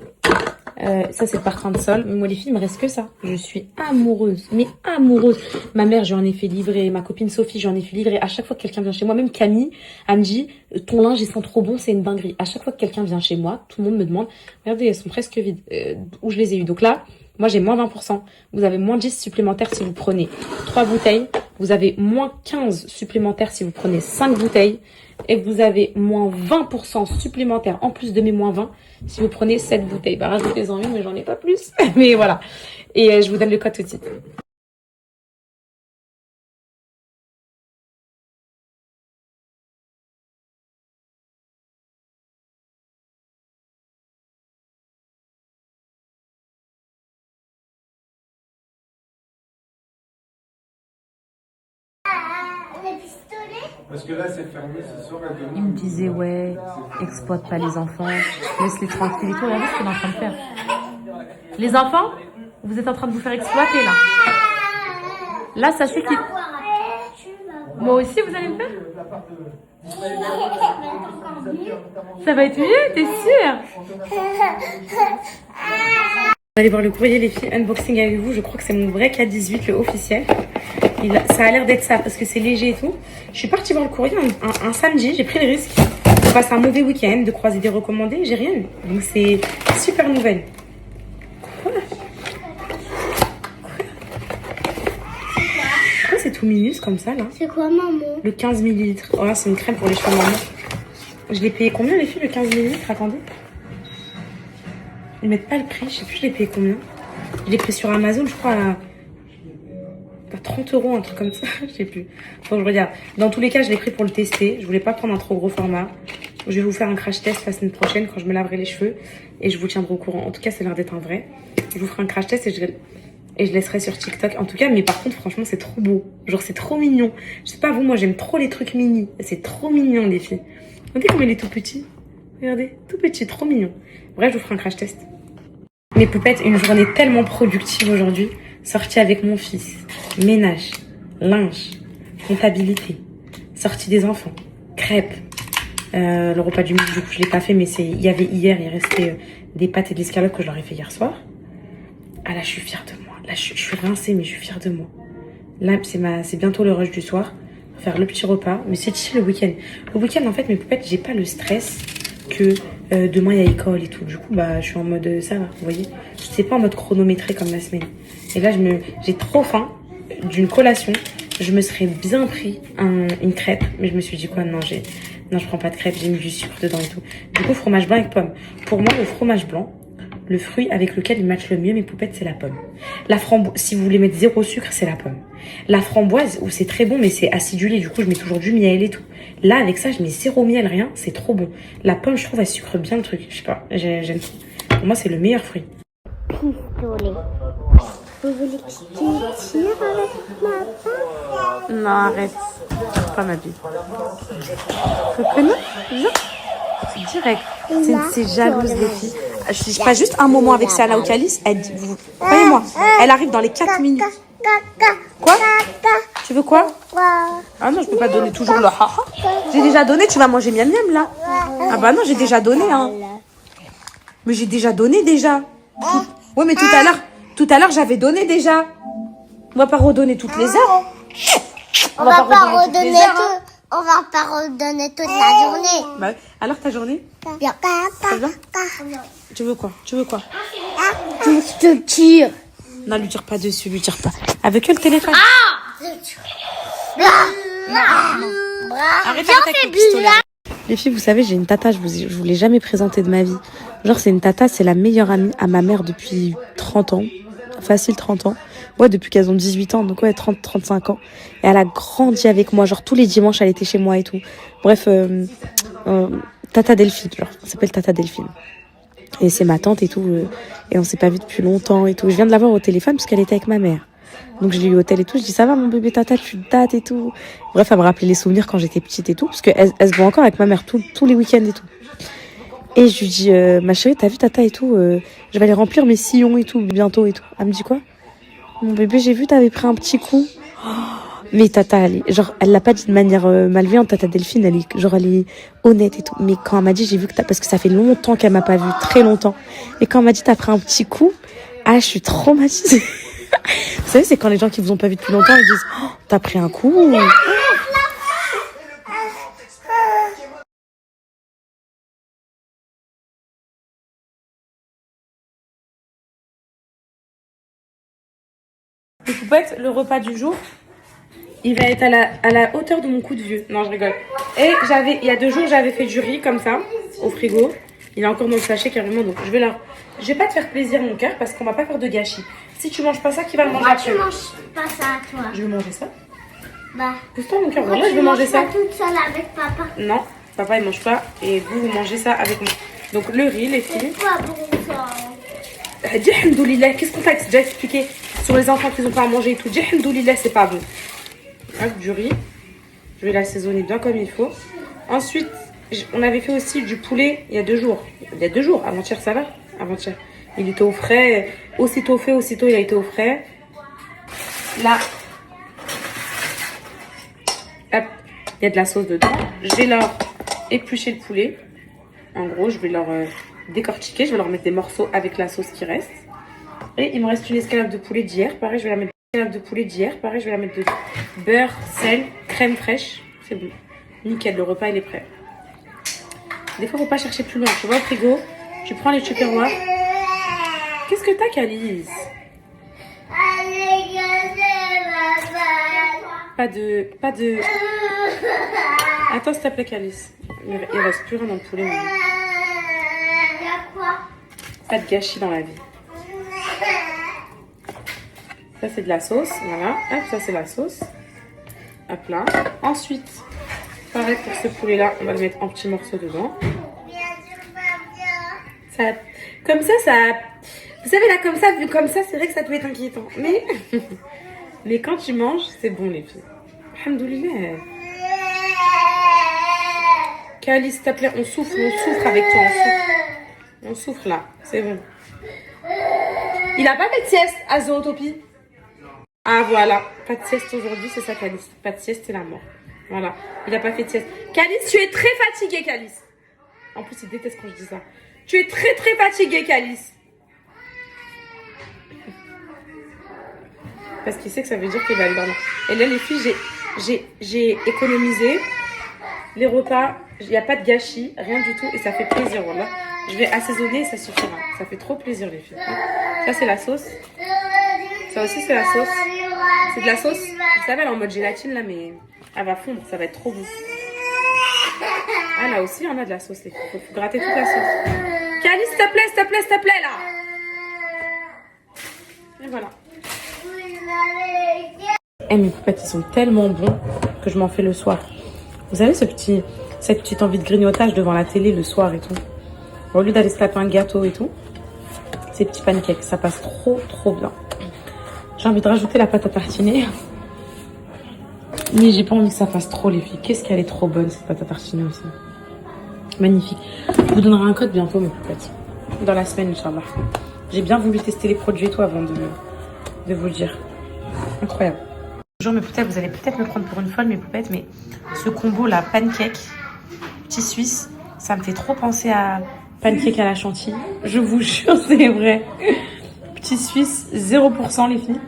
Ça, c'est parfum de sol. Mais moi, les filles, il me reste que ça. Je suis amoureuse, mais amoureuse. Ma mère, j'en ai fait livrer. Ma copine Sophie, j'en ai fait livrer. À chaque fois que quelqu'un vient chez moi, même Camille, elle me dit, ton linge, il sent trop bon, c'est une dinguerie. À chaque fois que quelqu'un vient chez moi, tout le monde me demande, regardez, elles sont presque vides. Où je les ai eues. Donc là, moi, j'ai moins 20%. Vous avez moins 10 supplémentaires si vous prenez 3 bouteilles. Vous avez moins 15 supplémentaires si vous prenez 5 bouteilles. Et vous avez moins 20% supplémentaires en plus de mes moins 20 si vous prenez 7 bouteilles. Bah, rajoutez-en une, mais j'en ai pas plus. Mais voilà. Et je vous donne le code tout de suite. Les pistolets. Parce que là, c'est fermé ce soir et demain. Il me disait, ouais, exploite pas les enfants, laisse-les tranquilles et tout. Regardez ce qu'il est en train de faire. Les enfants, vous êtes en train de vous faire exploiter, là. Là, sachez qu'il... Moi aussi, vous allez me faire? Ça va être mieux, t'es sûre? Allez voir le courrier, les filles, unboxing avec vous. Je crois que c'est mon vrai K18, le officiel. Ça a l'air d'être ça parce que c'est léger et tout. Je suis partie voir le courrier un samedi. J'ai pris le risque de passer un mauvais week-end, de croiser des recommandés. J'ai rien eu. Donc c'est super nouvelle. Pourquoi c'est tout minus comme ça là? C'est quoi, maman? Le 15 ml. Oh là, c'est une crème pour les cheveux maman. Je l'ai payé combien les filles, le 15 ml? Attendez. Ils mettent pas le prix. Je sais plus, je l'ai payé combien. Je l'ai pris sur Amazon, je crois, à 30 €, un truc comme ça. Je sais plus. Faut que je regarde. Dans tous les cas, je l'ai pris pour le tester. Je voulais pas prendre un trop gros format. Je vais vous faire un crash test la semaine prochaine quand je me laverai les cheveux. Et je vous tiendrai au courant. En tout cas, ça a l'air d'être un vrai. Je vous ferai un crash test et je laisserai sur TikTok. En tout cas, mais par contre, franchement, c'est trop beau. Genre, c'est trop mignon. Je sais pas vous, moi, j'aime trop les trucs mini. C'est trop mignon, les filles. Regardez comme il est tout petit. Regardez, tout petit, trop mignon. Bref, je vous ferai un crash test. Mes poupettes, une journée tellement productive aujourd'hui. Sortie avec mon fils. Ménage, linge, comptabilité, sortie des enfants, crêpes. Le repas du midi, du coup, je l'ai pas fait, mais il y avait hier, il restait des pâtes et de l'escalope que je leur ai fait hier soir. Ah là, je suis fière de moi. Là, je suis rincée, mais je suis fière de moi. Là, c'est bientôt le rush du soir. Faire le petit repas, mais c'est chill le week-end. Le week-end, en fait, mes poupettes, j'ai pas le stress que demain, il y a école et tout. Du coup, bah, je suis en mode ça va, vous voyez. C'est pas en mode chronométré comme la semaine. Et là, j'ai trop faim d'une collation. Je me serais bien pris une crêpe, mais je me suis dit quoi, non, je prends pas de crêpe, j'ai mis du sucre dedans et tout. Du coup, fromage blanc avec pomme. Pour moi, le fromage blanc, le fruit avec lequel il match le mieux mes poupettes, c'est la pomme. La framboise, si vous voulez mettre 0 sucre, c'est la pomme. La framboise, où c'est très bon, mais c'est acidulé, du coup, je mets toujours du miel et tout. Là, avec ça, je mets 0 miel, rien, c'est trop bon. La pomme, je trouve, elle sucre bien le truc. Je sais pas, j'aime trop. Pour moi, c'est le meilleur fruit. Pistolet. Vous voulez que tu tires avec ma Non, arrête. Pas ma vie. Reconnais? Non. C'est direct. C'est jalouse, les filles. Je passe juste un moment avec Siana ou Calice. Elle dit, vous voyez-moi, elle arrive dans les 4 minutes. Quoi? Tu veux quoi? Ah non, je peux pas donner toujours le haha. J'ai déjà donné, tu vas manger miam miam là. Ah bah non, j'ai déjà donné, hein. Mais j'ai déjà donné déjà. Ouais, mais tout à l'heure, j'avais donné déjà. On va pas redonner toutes les heures. On va pas redonner tout. On va pas redonner toute la journée. Bah, alors ta journée? Bien. Ça va? Tu veux quoi? Tu veux quoi? Je te tire. Non, lui tire pas dessus, lui tire pas. Avec eux le téléphone. Arrête avec le pistolet. Les filles, vous savez, j'ai une tata, je vous l'ai jamais présentée de ma vie. Genre, c'est une tata, c'est la meilleure amie à ma mère depuis 30 ans. Facile 30 ans. Ouais, depuis qu'elles ont 18 ans, donc ouais, 35 ans. Et elle a grandi avec moi, genre tous les dimanches, elle était chez moi et tout. Bref, Tata Delphine, genre, ça s'appelle Tata Delphine. Et c'est ma tante et tout, et on s'est pas vu depuis longtemps et tout. Je viens de la voir au téléphone parce qu'elle était avec ma mère. Donc je l'ai eu au tel et tout, je dis ça va mon bébé tata, tu dates et tout. Bref, elle me rappelait les souvenirs quand j'étais petite et tout, parce qu'elle se voit encore avec ma mère tous les week-ends et tout. Et je lui dis, ma chérie, t'as vu tata et tout, je vais aller remplir mes sillons et tout, bientôt et tout. Elle me dit quoi? Mon bébé, j'ai vu, t'avais pris un petit coup. Oh, mais tata, elle l'a pas dit de manière malveillante, tata Delphine, elle est honnête et tout. Mais quand elle m'a dit, j'ai vu que parce que ça fait longtemps qu'elle m'a pas vue, très longtemps. Et quand elle m'a dit, t'as pris un petit coup, je suis traumatisée. Vous savez, c'est quand les gens qui vous ont pas vu depuis longtemps, ils disent, oh, t'as pris un coup. Les poupettes, le repas du jour, il va être à la hauteur de mon cou de vieux. Non, je rigole. Et il y a 2 jours, j'avais fait du riz comme ça, au frigo. Il est encore dans le sachet carrément, donc je vais pas te faire plaisir mon cœur parce qu'on va pas faire de gâchis. Si tu manges pas ça, qui va le manger après? Tu manges pas ça, toi. Je vais manger ça. Bah. Pousse-toi mon cœur, voilà, je vais manger ça. Tu manges pas toute seule avec papa. Non, papa il mange pas et vous mangez ça avec moi. Donc le riz, les filles. C'est pas bon ça. Dis alhamdoulilah, qu'est-ce qu'on t'a déjà expliqué sur les enfants qui n'ont pas à manger et tout? Dis alhamdoulilah, c'est pas bon. Hop, du riz. Je vais l'assaisonner bien comme il faut. Ensuite, on avait fait aussi du poulet il y a 2 jours. Il y a 2 jours, avant-hier ça va? Avant-hier. Il était au frais. Aussitôt fait, aussitôt il a été au frais. Là, hop, il y a de la sauce dedans. Je vais leur éplucher le poulet. En gros, je vais leur décortiquer. Je vais leur mettre des morceaux avec la sauce qui reste. Et il me reste une escalope de poulet d'hier. Pareil, je vais la mettre de beurre, sel, crème fraîche. C'est bon. Nickel, le repas il est prêt. Des fois, faut pas chercher plus loin. Tu vois au frigo, tu prends les tupperwares. Qu'est-ce que t'as, Calice? Pas de... Attends, s'il te plaît, Calice. Il reste plus rien dans le poulet. Mais... Pas de gâchis dans la vie. Ça, c'est de la sauce. Voilà. Hop, ça, c'est la sauce. Hop là. Ensuite, pareil pour ce poulet-là, on va le mettre en petits morceaux dedans. Ça, comme ça... Vous savez, là, comme ça, vu comme ça, c'est vrai que ça peut être inquiétant. Mais, mais quand tu manges, c'est bon, les filles. Alhamdoulilah. Calice, s'il te plaît, on souffre avec toi, on souffre là, c'est bon. Il a pas fait de sieste à Zootopie? Ah voilà, pas de sieste aujourd'hui, c'est ça Calice. Pas de sieste, c'est la mort. Voilà, il a pas fait de sieste. Calice, tu es très fatiguée, Calice. En plus, il déteste quand je dis ça. Tu es très très fatiguée, Calice. Parce qu'il sait que ça veut dire qu'il va aller dormir. Et là, les filles, j'ai économisé les repas. Il n'y a pas de gâchis, rien du tout. Et ça fait plaisir, voilà. Je vais assaisonner et ça suffira. Ça fait trop plaisir, les filles. Ça, c'est la sauce. Ça aussi, c'est la sauce. C'est de la sauce. Vous savez, elle est en mode gélatine, là, mais elle va fondre. Ça va être trop bon. Ah, là aussi, on a de la sauce, les filles. Il faut gratter toute la sauce. Calice, s'il te plaît, là. Et voilà. Et mes poupettes, ils sont tellement bons que je m'en fais le soir. Vous savez, cette petite envie de grignotage devant la télé le soir et tout. Au lieu d'aller se taper un gâteau et tout, ces petits pancakes, ça passe trop bien. J'ai envie de rajouter la pâte à tartiner. Mais j'ai pas envie que ça fasse trop, les filles. Qu'est-ce qu'elle est trop bonne, cette pâte à tartiner aussi. Magnifique. Je vous donnerai un code bientôt, mes poupettes. Dans la semaine, Inch'Allah. J'ai bien voulu tester les produits et tout avant de vous le dire. Incroyable. Bonjour mes poupettes, vous allez peut-être me prendre pour une folle, mes poupettes, mais ce combo là, pancake, petit suisse, ça me fait trop penser à pancake à la chantilly. Je vous jure, c'est vrai. Petit suisse, 0% les filles.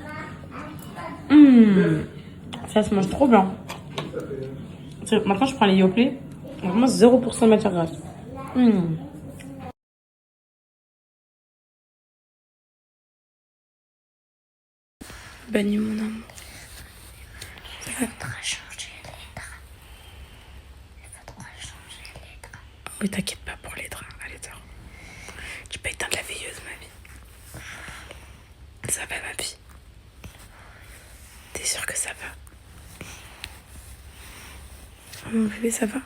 Ça se mange trop bien. Maintenant, je prends les Yoplait. Vraiment 0% de matière grasse. Bonne nuit, mon amour. Il faudra changer les draps. Il faudra changer les draps. Oui, t'inquiète pas pour les draps. Allez, dors. Tu peux éteindre la veilleuse, ma vie. Ça va, ma vie. T'es sûre que ça va? Mon bébé, ça va?